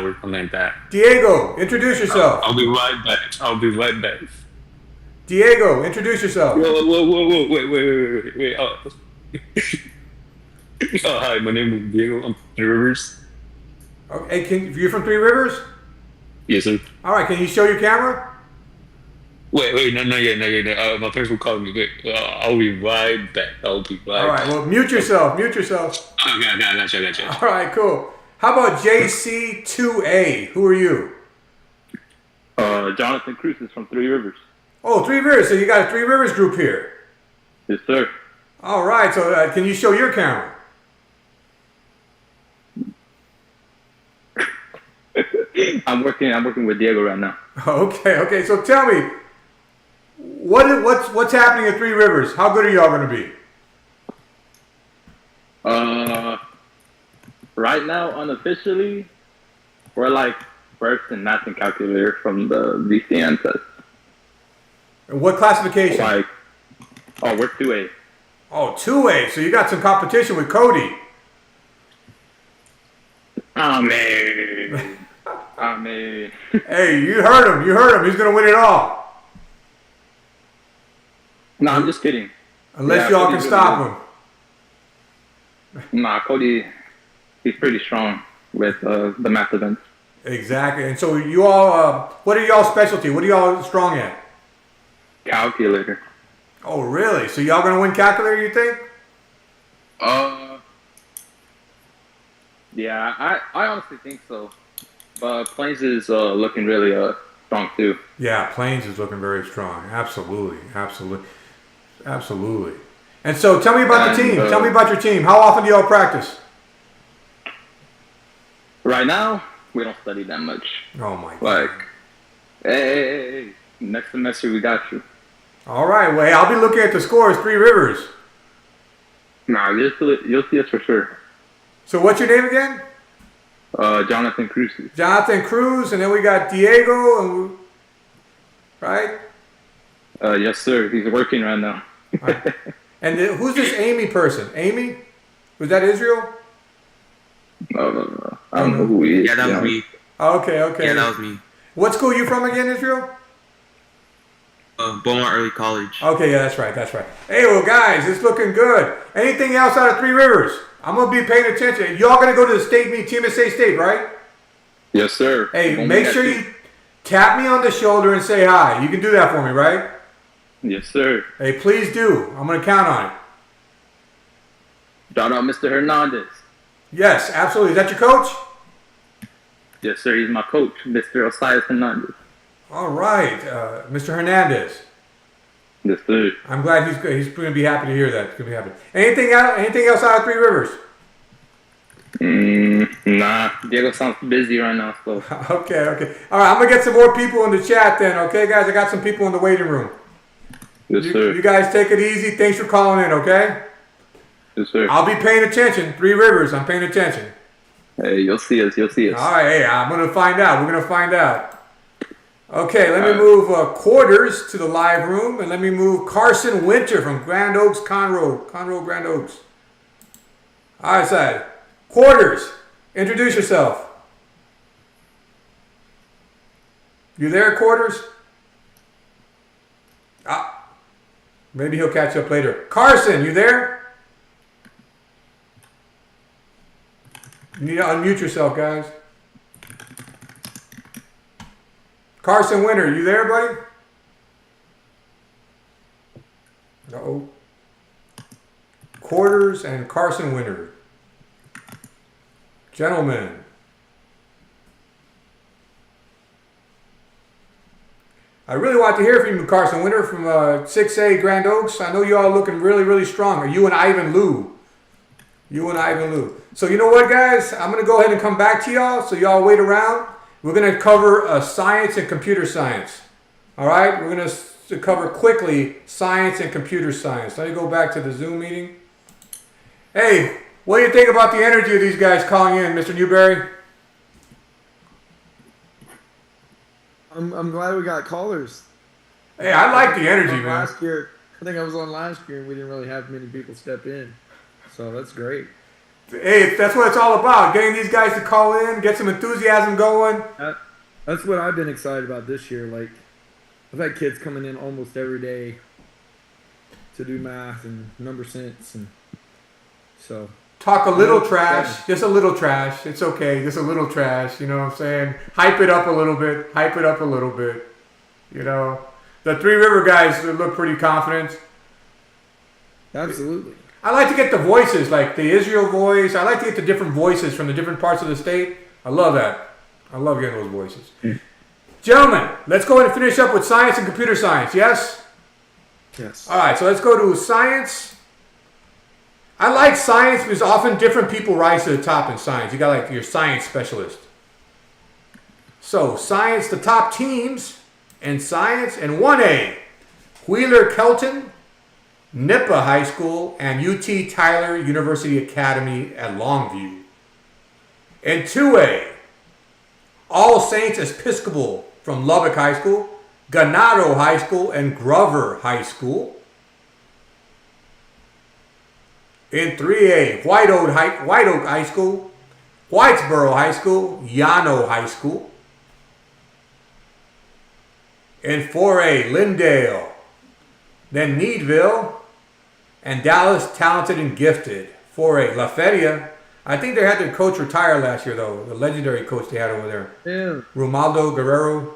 we're like that. Diego, introduce yourself. I'll be right back. Diego, introduce yourself. Whoa, wait. Hi, my name is Diego. I'm from Three Rivers. Okay, you're from Three Rivers? Yes, sir. All right, can you show your camera? Wait, not yet. My parents will call me. Wait, I'll be right back. All right, well, mute yourself. Okay, I got you. All right, cool. How about JC2A? Who are you? Jonathan Cruz is from Three Rivers. Oh, Three Rivers. So you got a Three Rivers group here. Yes, sir. All right, so can you show your camera? I'm working with Diego right now. Okay. So tell me, what's happening at Three Rivers? How good are y'all going to be? Right now, unofficially, we're like first in math and calculator from the VCM test. And what classification? We're 2A. Oh, 2A. So you got some competition with Cody. Oh man. Hey, you heard him. He's going to win it all. No, I'm just kidding. Unless y'all can stop him. Nah, Cody, he's pretty strong with the math events. Exactly. And so you all, what are y'all specialty? What are y'all strong at? Calculator. Oh, really? So y'all going to win calculator, you think? Yeah, I honestly think so. But Plains is looking really strong too. Yeah, Plains is looking very strong. Absolutely. And so tell me about the team. Tell me about your team. How often do y'all practice? Right now, we don't study that much. Oh, my God. Hey, next semester we got you. All right. Well, hey, I'll be looking at the scores, Three Rivers. Nah, you'll see us for sure. So what's your name again? Jonathan Cruz. Jonathan Cruz, and then we got Diego, and right? Yes, sir. He's working right now. Right. And who's this Amy person? Amy? Was that Israel? No. I don't know who he is. Yeah, that was me. Okay. Yeah, that was me. What school you from again, Israel? Beaumont Early College. Okay, yeah, that's right. Hey, well, guys, it's looking good. Anything else out of Three Rivers? I'm going to be paying attention. Y'all going to go to the state meet, Team SA State, right? Yes, sir. Hey, make sure you tap me on the shoulder and say hi. You can do that for me, right? Yes, sir. Hey, please do. I'm going to count on it. Shout out Mr. Hernandez. Yes, absolutely. Is that your coach? Yes, sir. He's my coach, Mr. Osias Hernandez. All right, Mr. Hernandez. Yes, sir. I'm glad he's going to be happy to hear that. He's going to be happy. Anything else out of Three Rivers? Nah. Diego sounds busy right now, so. Okay. All right, I'm going to get some more people in the chat then, okay, guys? I got some people in the waiting room. Yes, sir. You guys take it easy. Thanks for calling in, okay? Yes, sir. I'll be paying attention. Three Rivers, I'm paying attention. Hey, you'll see us. All right, hey, I'm going to find out. We're going to find out. Okay, let me move Quarters to the live room, and let me move Carson Winter from Grand Oaks, Conroe, Grand Oaks. All right, side. Quarters, introduce yourself. You there, Quarters? Maybe he'll catch up later. Carson, you there? You need to unmute yourself, guys. Carson Winter, you there, buddy? Uh-oh. Quarters and Carson Winter. Gentlemen. I really want to hear from you, Carson Winter from 6A Grand Oaks. I know you all looking really, really strong. Or you and Ivan Lou. So you know what, guys? I'm going to go ahead and come back to y'all. So y'all wait around. We're going to cover science and computer science. All right? We're going to cover quickly science and computer science. Let me go back to the Zoom meeting. Hey, what do you think about the energy of these guys calling in, Mr. Newberry? I'm glad we got callers. Hey, I like the energy, man. Last year, I think I was on last year, and we didn't really have many people step in. So that's great. Hey, that's what it's all about. Getting these guys to call in, get some enthusiasm going. That's what I've been excited about this year. Like, I've had kids coming in almost every day to do math and number sense, and so. Talk a little trash, just a little trash. It's okay, just a little trash. You know what I'm saying? Hype it up a little bit. You know, the Three River guys look pretty confident. Absolutely. I like to get the voices, like the Israel voice. I like to get the different voices from the different parts of the state. I love that. I love getting those voices. Gentlemen, let's go ahead and finish up with science and computer science, yes? Yes. All right, so let's go to science. I like science because often different people rise to the top in science. You got like your science specialist. So science, the top teams in science in 1A, Wheeler Kelton, NIPA High School, and UT Tyler University Academy at Longview. In 2A, All Saints Episcopal from Lubbock High School, Ganado High School, and Grover High School. In 3A, White Oak High School, Whitesboro High School, Llano High School. In 4A, Lindale, then Needville, and Dallas Talented and Gifted. 4A, La Feria. I think they had their coach retire last year, though. The legendary coach they had over there. Yeah. Romaldo Guerrero.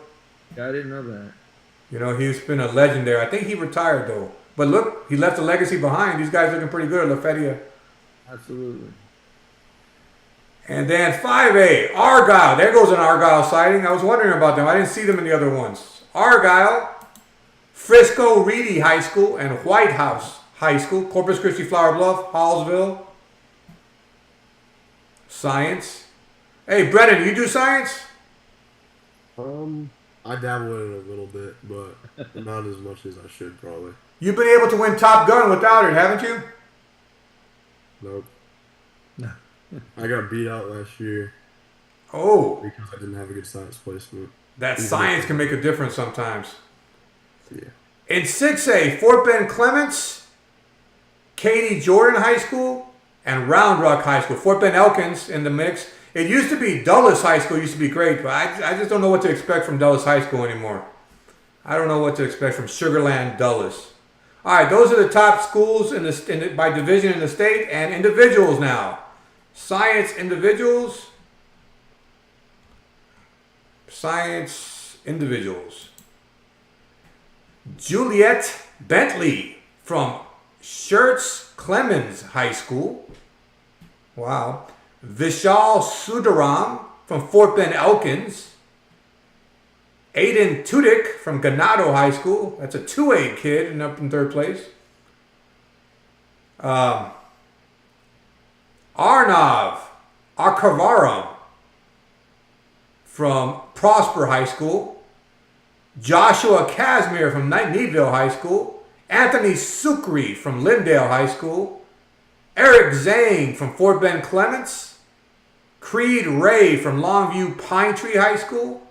Yeah, I didn't know that. You know, he's been a legend there. I think he retired, though. But look, he left a legacy behind. These guys looking pretty good at La Feria. Absolutely. And then 5A, Argyle. There goes an Argyle sighting. I was wondering about them. I didn't see them in the other ones. Argyle, Frisco Reedy High School, and White House High School. Corpus Christi, Flower Bluff, Hallsville. Science. Hey, Brennan, you do science? I dabble in it a little bit, but not as much as I should probably. You've been able to win Top Gun without it, haven't you? Nope. No. I got beat out last year. Oh, because I didn't have a good science placement. that Even science if- can make a difference sometimes. Yeah. In 6A, Fort Bend Clements, Katy Jordan High School, and Round Rock High School. Fort Bend Elkins in the mix. It used to be Dulles High School used to be great, but I just don't know what to expect from Dulles High School anymore. I don't know what to expect from Sugarland Dulles. All right, those are the top schools by division in the state, and individuals now. Science individuals. Science individuals. Juliet Bentley from Schertz Clemens High School. Wow. Vishal Sudaram from Fort Bend Elkins. Aiden Tudyk from Ganado High School. That's a 2A kid and up in third place. Arnav Arkavaram from Prosper High School. Joshua Casimir from Needville High School. Anthony Sukri from Lindale High School. Eric Zhang from Fort Bend Clements. Creed Ray from Longview Pine Tree High School.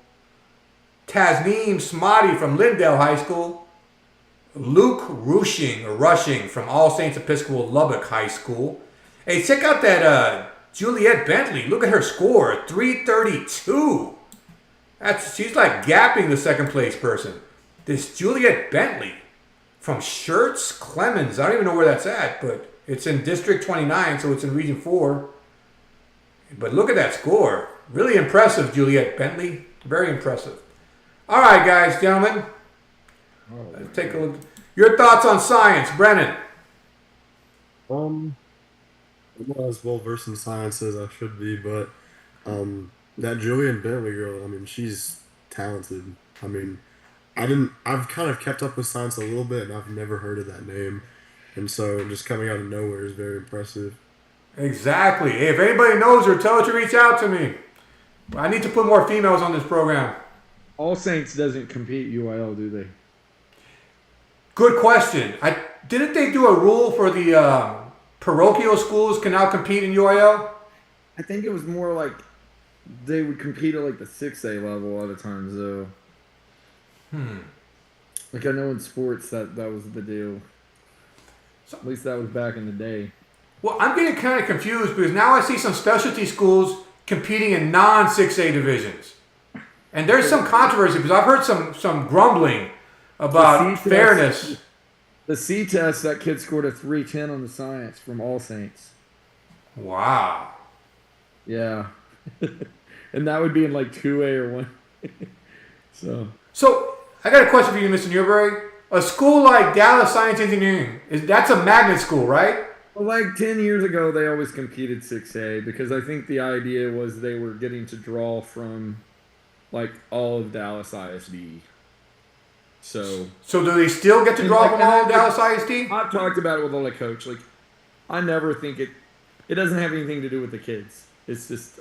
Tasneem Smati from Lindale High School. Luke Rushing from All Saints Episcopal Lubbock High School. Hey, check out that Juliet Bentley. Look at her score, 332. She's like gapping the second place person. This Juliet Bentley from Schertz Clemens. I don't even know where that's at, but it's in District 29, so it's in Region 4. But look at that score. Really impressive, Juliet Bentley. Very impressive. All right, guys, gentlemen. Let's take a look. Your thoughts on science, Brennan? I'm not as well versed in science as I should be, but that Julian Bentley girl, I mean, she's talented. I mean, I've kind of kept up with science a little bit, and I've never heard of that name, and so just coming out of nowhere is very impressive. Exactly. Hey, if anybody knows her, tell her to reach out to me. I need to put more females on this program. All Saints doesn't compete UIL, do they? Good question. Didn't they do a rule for the parochial schools can now compete in UIL? I think it was more like they would compete at like the 6A level a lot of times, though. Like I know in sports that was the deal. At least that was back in the day. Well, I'm getting kind of confused because now I see some specialty schools competing in non-6A divisions. And there's some controversy because I've heard some grumbling about fairness. The C test, that kid scored a 310 on the science from All Saints. Wow. Yeah. And that would be in like 2A or 1. So I got a question for you, Mr. Newberry. A school like Dallas Science Engineering, that's a magnet school, right? Well, like 10 years ago, they always competed 6A because I think the idea was they were getting to draw from like all of Dallas ISD. So do they still get to draw from all of Dallas ISD? I've talked about it with all the coach. Like, I never think it doesn't have anything to do with the kids. It's just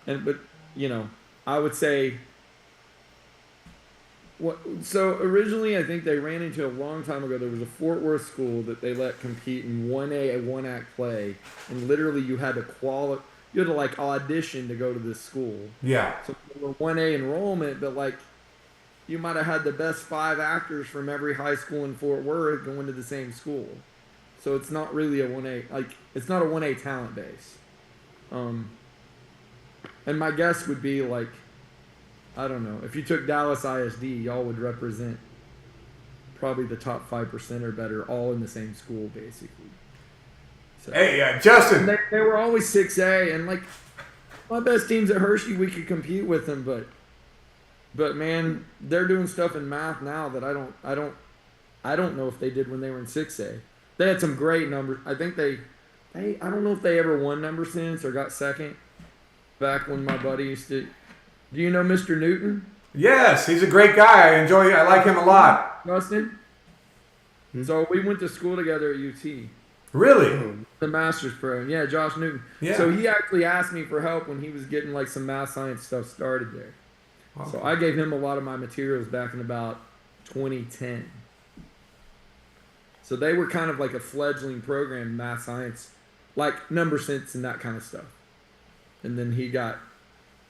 but you know, I would say so originally I think they ran into a long time ago. There was a Fort Worth school that they let compete in 1A, a 1-act play, and literally you had to like audition to go to this school. Yeah. So they were 1A enrollment, but like you might have had the best 5 actors from every high school in Fort Worth going to the same school. So it's not really a 1A, like it's not a 1A talent base. And my guess would be like, I don't know, if you took Dallas ISD, y'all would represent probably the top 5% or better, all in the same school, basically. So, hey, Justin. They were always 6A, and like my best teams at Hershey, we could compete with them, but man, they're doing stuff in math now that I don't know if they did when they were in 6A. They had some great numbers. I think I don't know if they ever won number sense or got second back when my buddy used to. Do you know Mr. Newton? Yes, he's a great guy. I like him a lot. Justin? So we went to school together at UT. Really? The master's program. Yeah, Josh Newton. Yeah. So he actually asked me for help when he was getting like some math science stuff started there. Okay. So I gave him a lot of my materials back in about 2010. So they were kind of like a fledgling program in math science, like number sense and that kind of stuff. and then he got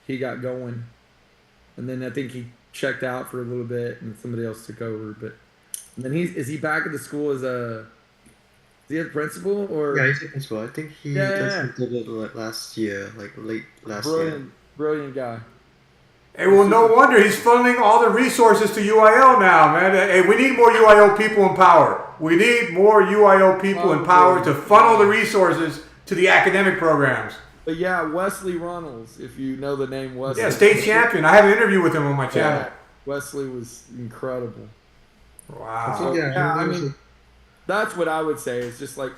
going, and then I think he checked out for a little bit, and somebody else took over. But and then is he back at the school as a is he a principal or? Yeah, he's a principal. I think he just did it last year, like late last year. Brilliant guy. Hey, well, no wonder he's funneling all the resources to UIL now, man. Hey, we need more UIL people in power. We need more UIL people in power to funnel the resources to the academic programs. But yeah, Wesley Runnels, if you know the name Wesley. Yeah, state champion. I have an interview with him on my channel. Yeah, Wesley was incredible. Wow. So, yeah, I mean, that's what I would say. It's just like,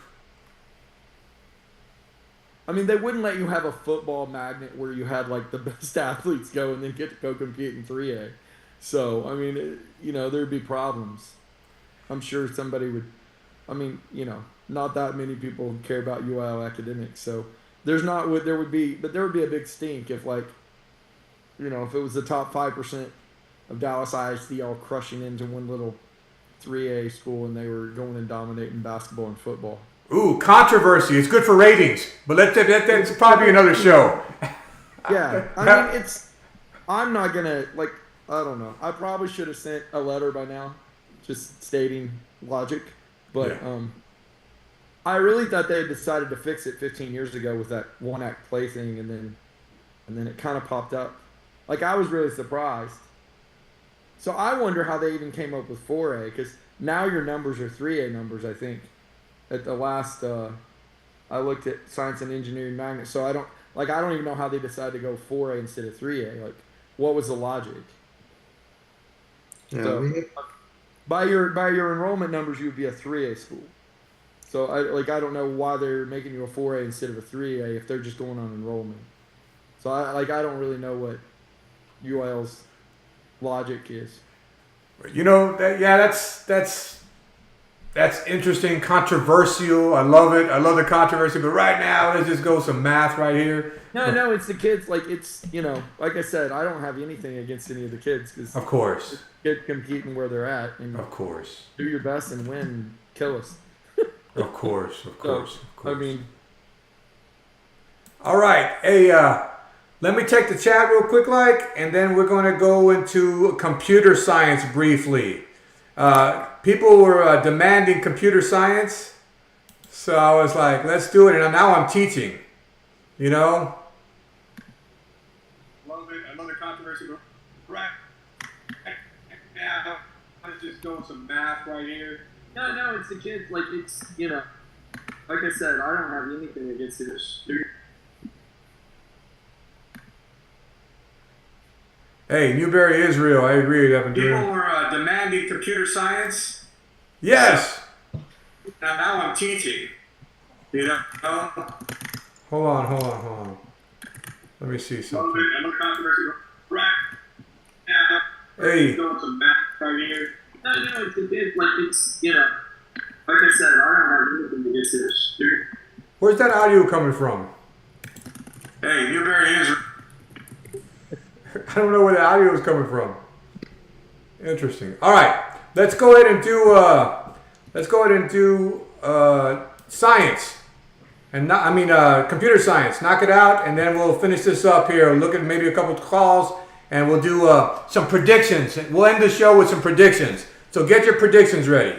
I mean, they wouldn't let you have a football magnet where you had like the best athletes go and then get to go compete in 3A. So, I mean, there'd be problems. I'm sure somebody would, I mean, not that many people care about UIL academics. So there would be a big stink if like, if it was the top 5% of Dallas ISD all crushing into one little 3A school and they were going and dominating basketball and football. Ooh, controversy. It's good for ratings, but that's probably another show. Yeah, I mean, I'm not gonna I don't know. I probably should have sent a letter by now, just stating logic. But I really thought they had decided to fix it 15 years ago with that one act play thing, and then it kind of popped up. Like I was really surprised. So I wonder how they even came up with 4A, because now your numbers are 3A numbers, I think. At the last, I looked at science and engineering magnet, so I don't even know how they decided to go 4A instead of 3A. Like, what was the logic? Yeah, So, by your enrollment numbers, you would be a 3A school. So I don't know why they're making you a 4A instead of a 3A if they're just going on enrollment. So I don't really know what UIL's logic is. That's interesting, controversial. I love it. I love the controversy. But right now, let's just go some math right here. No, it's the kids. Like it's like I said, I don't have anything against any of the kids because of course, kids competing where they're at, and of course, do your best and win, and kill us. Of course. I mean, all right. Hey, let me check the chat real quick, and then we're going to go into computer science briefly. People were demanding computer science, so I was like, let's do it. And now I'm teaching, Love it. I love the controversy. Right. Now, let's just go with some math right here. No, it's the kids. Like it's like I said, I don't have anything against it. Hey, Newberry, Israel. I agree. People were demanding computer science. Yes. Now I'm teaching. Hold on. Let me see something. Hey. Going some math right here. No, it's the kids. Like it's like I said, I don't have anything against this. Where's that audio coming from? Hey, Newberry, Israel. I don't know where the audio is coming from. Interesting. All right, let's go ahead and do science, and computer science. Knock it out, and then we'll finish this up here. Look at maybe a couple of calls, and we'll do some predictions. We'll end the show with some predictions. So get your predictions ready.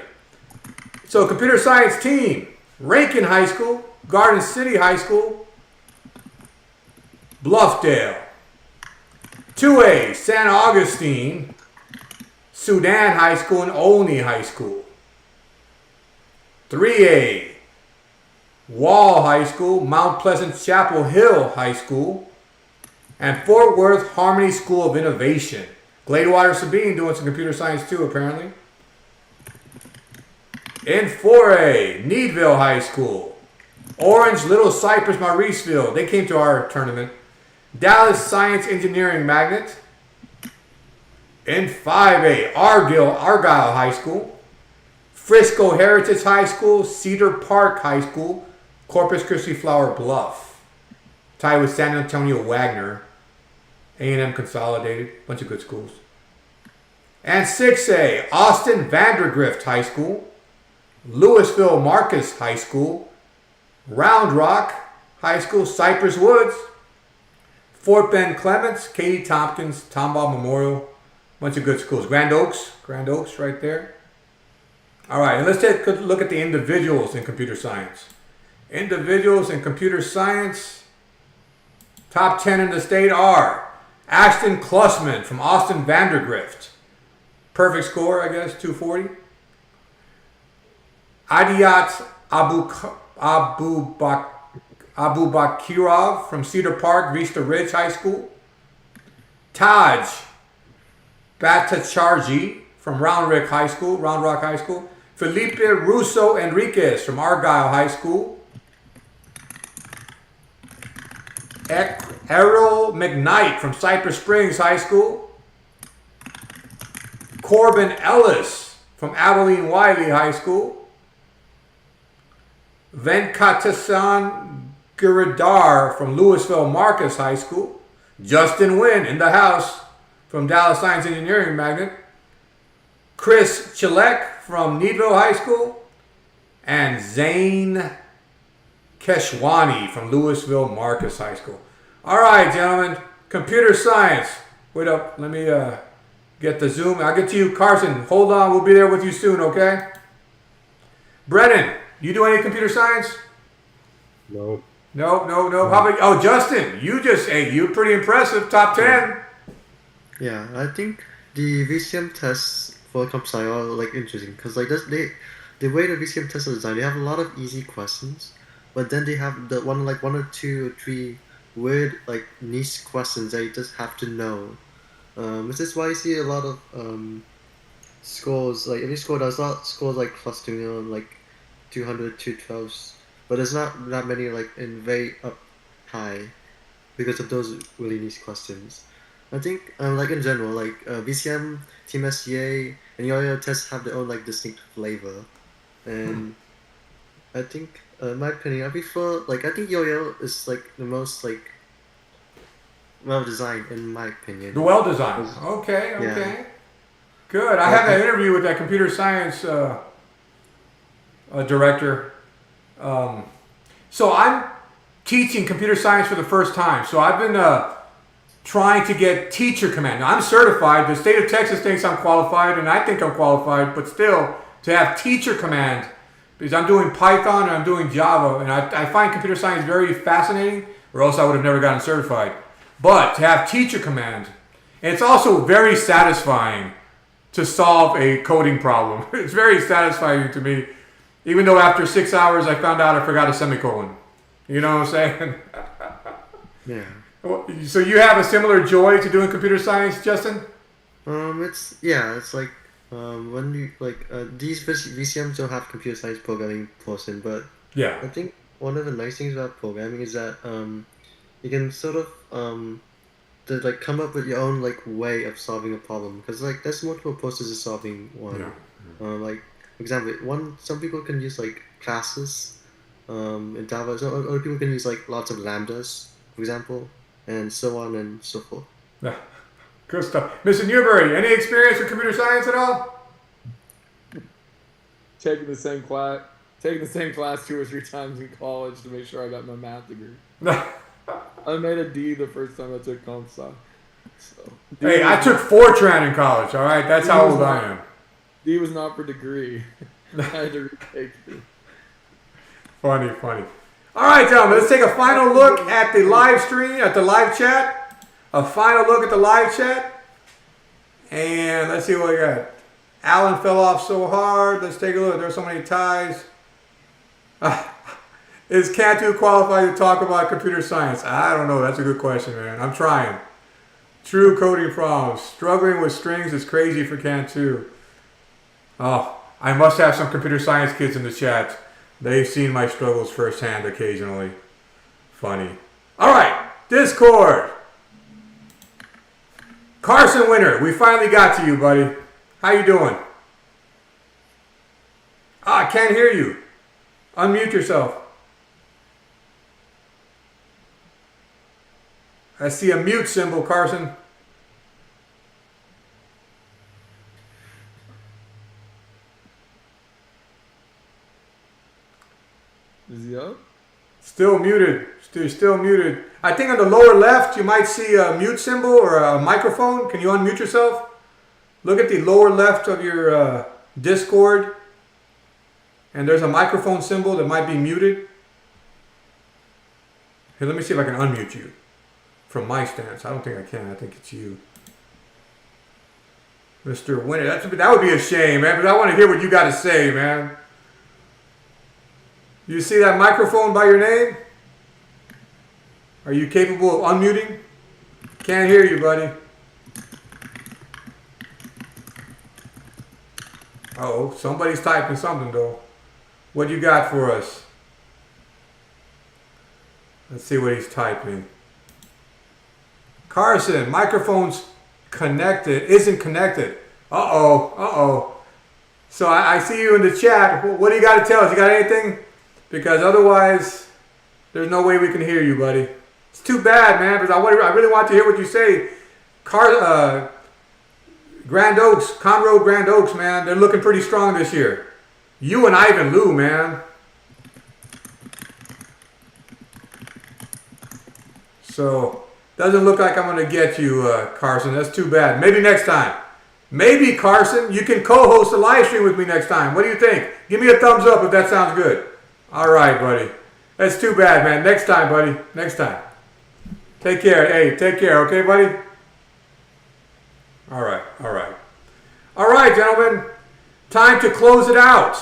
So computer science team: Rankin High School, Garden City High School, Bluffdale. 2A, San Augustine, Sudan High School, and Olney High School. 3A, Wall High School, Mount Pleasant Chapel Hill High School, and Fort Worth Harmony School of Innovation. Gladewater Sabine doing some computer science too, apparently. In 4A, Needville High School, Orange Little Cypress Mauriceville. They came to our tournament. Dallas Science Engineering Magnet. In 5A, Argyle High School, Frisco Heritage High School, Cedar Park High School, Corpus Christi Flower Bluff. Tied with San Antonio Wagner, A&M Consolidated, bunch of good schools. And 6A, Austin Vandergrift High School, Louisville Marcus High School, Round Rock High School, Cypress Woods, Fort Bend Clements, Katie Tompkins, Tomball Memorial, bunch of good schools. Grand Oaks right there. All right, and let's take a look at the individuals in computer science. Individuals in computer science, top 10 in the state are Ashton Klussman from Austin Vandergrift. Perfect score, I guess, 240. Adiyat Abu Bakirov from Cedar Park, Vista Ridge High School. Taj Bhattacharjee from Round Rock High School. Felipe Russo Enriquez from Argyle High School. Errol McKnight from Cypress Springs High School. Corbin Ellis from Abilene Wiley High School. Venkatasan Giridhar from Louisville Marcus High School. Justin Wynn in the house from Dallas Science Engineering Magnet. Chris Chilek from Needville High School. And Zane Keshwani from Louisville Marcus High School. All right, gentlemen. Computer science. Wait up. Let me get the Zoom. I'll get to you, Carson. Hold on. We'll be there with you soon, okay? Brennan, you do any computer science? No. No. How about, oh, Justin, you're pretty impressive. Top 10. Yeah, I think the VCM tests for comp sci are like interesting because like the way the VCM tests are designed, they have a lot of easy questions, but then they have the one or two or three weird like niche questions that you just have to know. This is why you see a lot of scores, like every score does not scores like clustering on like 200, 212s, but there's not that many like in very up high because of those really niche questions. I think like in general, like VCM, Team SCA, and UIL tests have their own like distinct flavor, and I think in my opinion, I think UIL is like the most like well designed in my opinion. The well designed. Okay. Yeah. Good. I had that interview with that computer science director. So I'm teaching computer science for the first time. So I've been trying to get teacher command. Now, I'm certified. The state of Texas thinks I'm qualified, and I think I'm qualified, but still, to have teacher command, because I'm doing Python and I'm doing Java, and I find computer science very fascinating, or else I would have never gotten certified. But to have teacher command, and it's also very satisfying to solve a coding problem. It's very satisfying to me, even though after 6 hours I found out I forgot a semicolon. You know what I'm saying? Yeah. So you have a similar joy to doing computer science, Justin? It's like when you like these VCMs don't have computer science programming portion, but yeah, I think one of the nice things about programming is that you can sort of like come up with your own like way of solving a problem because like there's multiple approaches to solving one. Yeah. Like for example, some people can use like classes in Java. So other people can use like lots of lambdas, for example, and so on and so forth. Yeah. Good stuff. Mr. Newberry, any experience with computer science at all? Taking the same class 2 or 3 times in college to make sure I got my math degree. I made a D the first time I took comp sci. So, hey, I took Fortran in college, all right? That's how old I am. D was not for degree. I had to retake it. Funny. All right, gentlemen, let's take a final look at the live stream, at the live chat. A final look at the live chat. And let's see what we got. Alan fell off so hard. Let's take a look. There's so many ties. Is Cantu qualified to talk about computer science? I don't know. That's a good question, man. I'm trying. True coding problems. Struggling with strings is crazy for Cantu. Oh, I must have some computer science kids in the chat. They've seen my struggles firsthand occasionally. Funny. All right, Discord. Carson Winter, we finally got to you, buddy. How you doing? I can't hear you. Unmute yourself. I see a mute symbol, Carson. Is he up? Still muted. Still muted. I think on the lower left you might see a mute symbol or a microphone. Can you unmute yourself? Look at the lower left of your Discord. And there's a microphone symbol that might be muted. Here, let me see if I can unmute you from my stance. I don't think I can. I think it's you. Mr. Winner. That would be a shame, man, because I want to hear what you got to say, man. You see that microphone by your name? Are you capable of unmuting? Can't hear you, buddy. Oh, somebody's typing something, though. What you got for us? Let's see what he's typing. Carson, microphone's connected, isn't connected. Uh-oh. So I see you in the chat. What do you got to tell us? You got anything? Because otherwise, there's no way we can hear you, buddy. It's too bad, man, because I really want to hear what you say. Grand Oaks, Conroe Grand Oaks, man, they're looking pretty strong this year. You and Ivan Lou, man. So, doesn't look like I'm going to get you, Carson. That's too bad. Maybe next time. Maybe, Carson, you can co-host a live stream with me next time. What do you think? Give me a thumbs up if that sounds good. All right, buddy. That's too bad, man. Next time, buddy. Next time. Take care. Hey, take care. Okay, buddy? All right. All right, gentlemen. Time to close it out.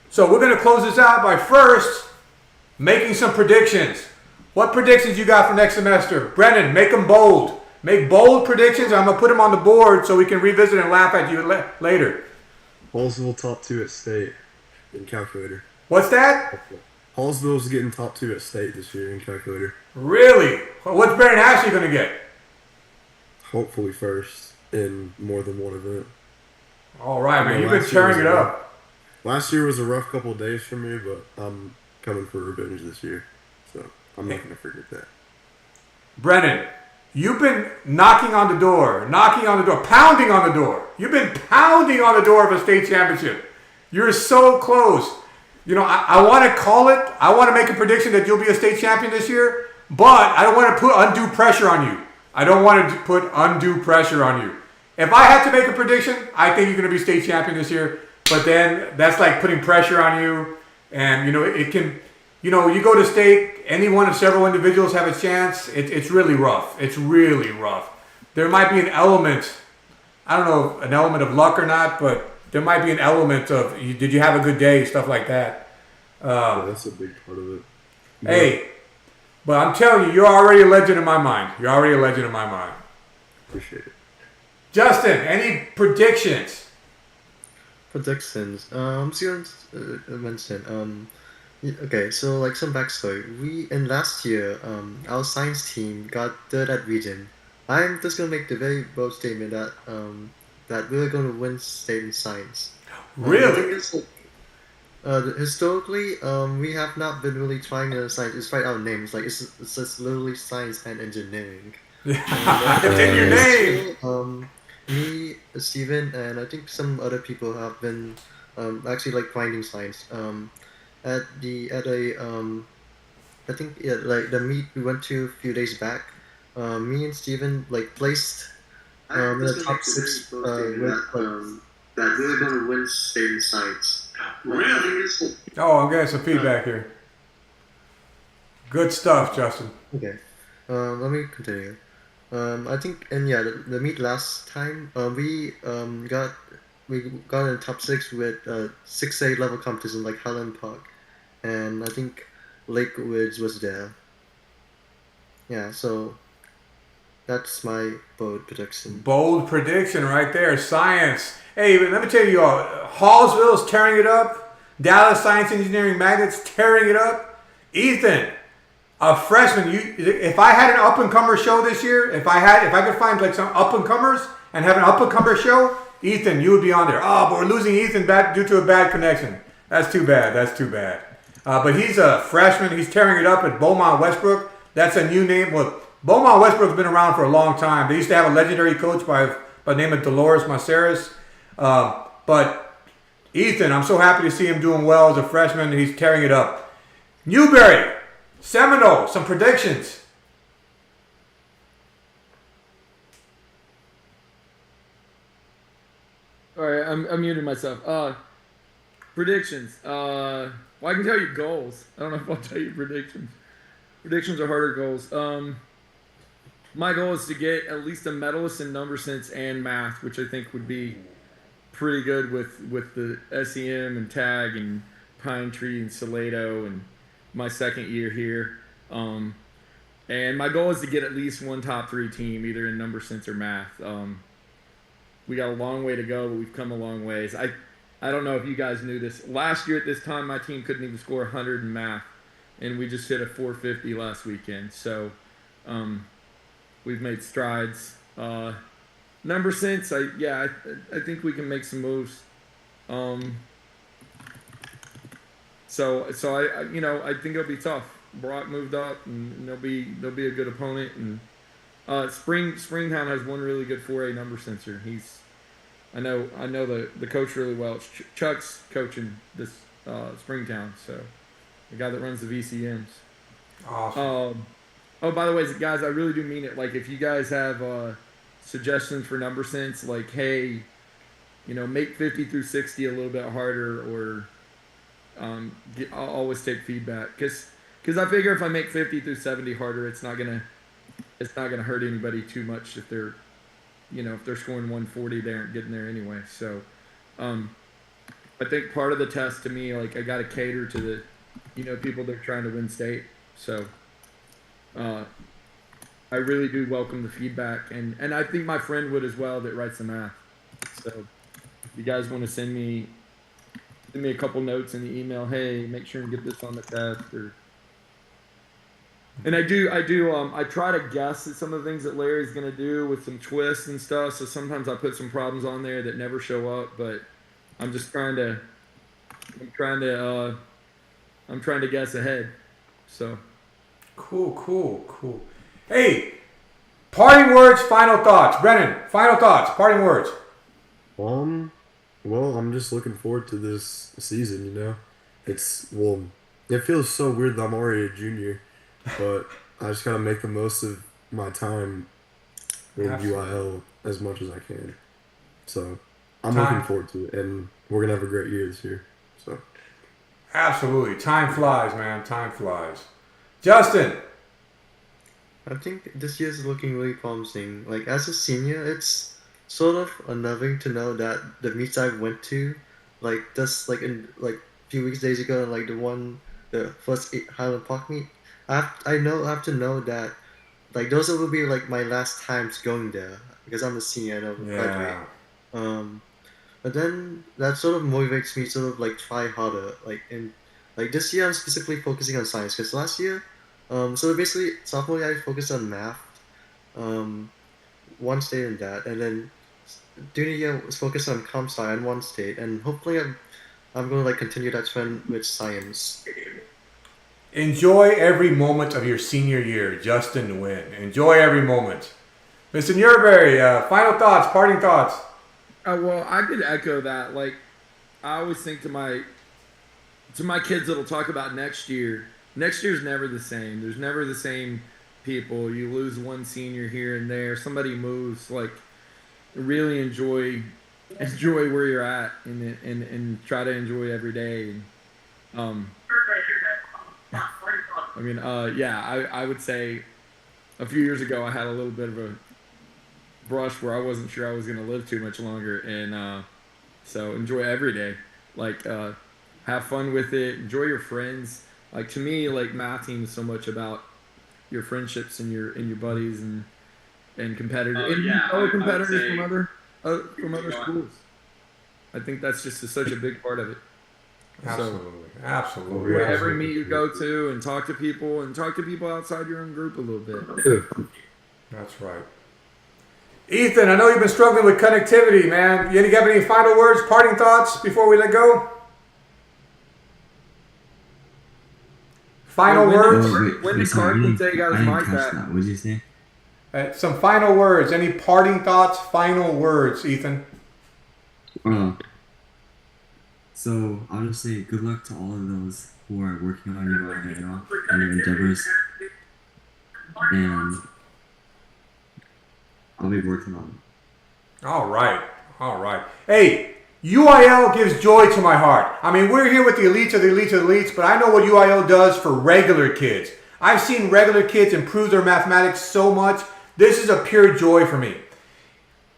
So we're going to close this out by first making some predictions. What predictions you got for next semester? Brennan, make them bold. Make bold predictions. I'm going to put them on the board so we can revisit and laugh at you later. Hallsville top 2 at state in calculator. What's that? Hallsville's getting top 2 at state this year in calculator. Really? What's Baron Ashley going to get? Hopefully first in more than one event. All right, man. You've been tearing it up. Last year was a rough couple of days for me, but I'm coming for revenge this year. So I'm not going to forget that. Brennan, you've been knocking on the door, pounding on the door. You've been pounding on the door of a state championship. You're so close. You know, I want to call it. I want to make a prediction that you'll be a state champion this year, but I don't want to put undue pressure on you. If I had to make a prediction, I think you're going to be state champion this year, but then that's like putting pressure on you, and, you know, it can, you know, you go to state, any one of several individuals have a chance. It's really rough. It's really rough. There might be an element, I don't know, an element of luck or not, but there might be an element of, did you have a good day, stuff like that. Yeah, that's a big part of it. Hey, but I'm telling you, you're already a legend in my mind. Appreciate it. Justin, any predictions? Predictions. I'm just gonna mention. Okay, so like some backstory. In last year, our science team got third at region. I'm just gonna make the very bold statement that that we're gonna win state in science. Really? Historically, we have not been really trying to science. Despite our names, like it's just literally science and engineering. It's in your name. Me, Steven, and I think some other people have been actually like finding science. I think like the meet we went to a few days back. Me and Steven like placed in the top 6 that we're gonna win state in science. Really? Oh, I'm getting some feedback here. Good stuff, Justin. Okay. Let me continue. I think, and yeah, the meet last time, we got in the top 6 with 6A level competition like Highland Park, and I think Lakewoods was there. Yeah, so that's my bold prediction. Bold prediction right there. Science. Hey, let me tell you all, Hallsville's tearing it up. Dallas Science Engineering Magnets tearing it up. Ethan, a freshman. If I had an up-and-comer show this year, if I could find like some up-and-comers and have an up-and-comer show, Ethan, you would be on there. Oh, but we're losing Ethan due to a bad connection. That's too bad. But he's a freshman. He's tearing it up at Beaumont Westbrook. That's a new name. Well, Beaumont Westbrook's been around for a long time. They used to have a legendary coach by the name of Dolores Maceras. But Ethan, I'm so happy to see him doing well as a freshman. He's tearing it up. Newberry, Seminole, some predictions. All right, I'm muting myself. Predictions. Well, I can tell you goals. I don't know if I'll tell you predictions. Predictions are harder goals. My goal is to get at least a medalist in number sense and math, which I think would be pretty good with the SEM and tag and Pine Tree and Salado and my second year here. And my goal is to get at least one top 3 team, either in number sense or math. We got a long way to go, but we've come a long ways. I don't know if you guys knew this. Last year at this time, my team couldn't even score 100 in math, and we just hit a 450 last weekend. So we've made strides. Number sense, I think we can make some moves. So I think it'll be tough. Brock moved up, and they'll be a good opponent. And Springtown has one really good 4A number sensor. I know the coach really well. It's Chuck's coaching this Springtown, so the guy that runs the VCMs. Awesome. Oh, by the way, guys, I really do mean it. Like, if you guys have suggestions for number sense, like, hey, make 50 through 60 a little bit harder, or I'll always take feedback, because I figure if I make 50 through 70 harder, it's not gonna hurt anybody too much if they're scoring 140, they aren't getting there anyway. So I think part of the test to me, like, I got to cater to the people that are trying to win state. So I really do welcome the feedback, and I think my friend would as well that writes the math. So if you guys want to send me a couple notes in the email, hey, make sure and get this on the test, and I try to guess at some of the things that Larry's gonna do with some twists and stuff. So sometimes I put some problems on there that never show up, but I'm trying to guess ahead. So Cool. Hey, parting words, final thoughts. Brennan, final thoughts, parting words. Well, I'm just looking forward to this season, it feels so weird that I'm already a junior, but I just gotta make the most of my time in UIL as much as I can. So I'm looking forward to it, and we're gonna have a great year this year. So Absolutely. Time flies, man. Time flies. Justin. I think this year is looking really promising. Like, as a senior, it's sort of unnerving to know that the meets I went to, like, just like in like a few days ago, and like the first Highland Park meet, I have to know that, like, those will be like my last times going there, because I'm a senior and I'll graduate. But then that sort of motivates me to sort of like try harder. Like this year I'm specifically focusing on science, because last year, so basically sophomore year I focused on math, one state in that, and then junior year was focused on comp sci and one state, and hopefully I'm going to like continue that trend with science. Enjoy every moment of your senior year, Justin Nguyen. Enjoy every moment. Mr. Newberry, final thoughts, parting thoughts. Well, I could echo that. Like, I always think to my kids that'll talk about next year. Next year's never the same. There's never the same people. You lose one senior here and there. Somebody moves. Like, really enjoy where you're at, and try to enjoy every day. I would say a few years ago I had a little bit of a brush where I wasn't sure I was going to live too much longer, and so enjoy every day. Like, have fun with it. Enjoy your friends. Like, to me, like, math team is so much about your friendships and your buddies and competitors and other competitors from other schools. I think that's just such a big part of it. Absolutely. Every meet you go to, and talk to people outside your own group a little bit. That's right. Ethan, I know you've been struggling with connectivity, man. You have any final words, parting thoughts before we let go? Final words? When did Carson say he got his mic back? What did you say? Some final words. Any parting thoughts, final words, Ethan? So I'll just say good luck to all of those who are working on your and your endeavors, and I'll be working on it. All right. All right. Hey, UIL gives joy to my heart. I mean, we're here with the elites of the elites of the elites, but I know what UIL does for regular kids. I've seen regular kids improve their mathematics so much. This is a pure joy for me.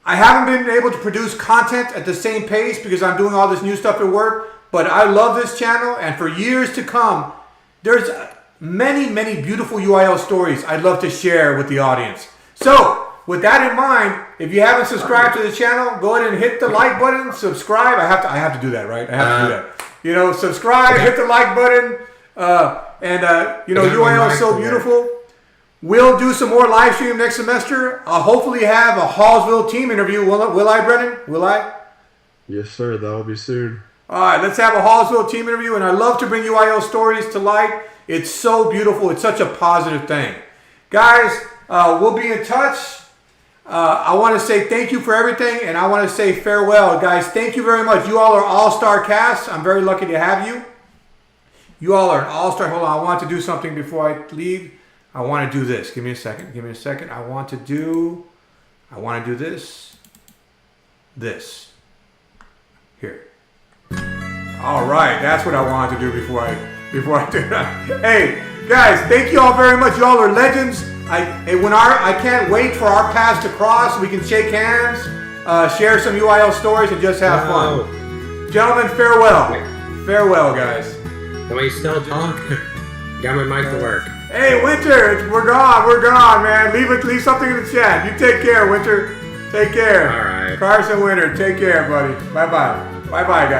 I haven't been able to produce content at the same pace because I'm doing all this new stuff at work, but I love this channel, and for years to come, there's many, many beautiful UIL stories I'd love to share with the audience. So, with that in mind, if you haven't subscribed to the channel, go ahead and hit the like button, subscribe. I have to do that, right? I have to do that. You know, subscribe, hit the like button, UIL is so beautiful. We'll do some more live stream next semester. I'll hopefully have a Hallsville team interview. Will I, Brennan? Will I? Yes, sir. That'll be soon. All right, let's have a Hallsville team interview, and I love to bring UIL stories to light. It's so beautiful. It's such a positive thing. Guys, we'll be in touch. I want to say thank you for everything, and I want to say farewell. Guys, thank you very much. You all are all-star cast. I'm very lucky to have you. You all are an all-star. Hold on, I want to do something before I leave. I want to do this. Give me a second. Give me a second. I want to do this. This. Here. All right. That's what I wanted to do before I do that. Hey, guys, thank you all very much. You all are legends. I can't wait for our paths to cross. We can shake hands, share some UIL stories, and just have fun. Gentlemen, farewell. Farewell, guys. Can we still talk? Got my mic to work. Hey, Winter, we're gone, man. Leave something in the chat. You take care, Winter. Take care. All right. Carson Winter, take care, buddy. Bye-bye. Bye-bye, guys.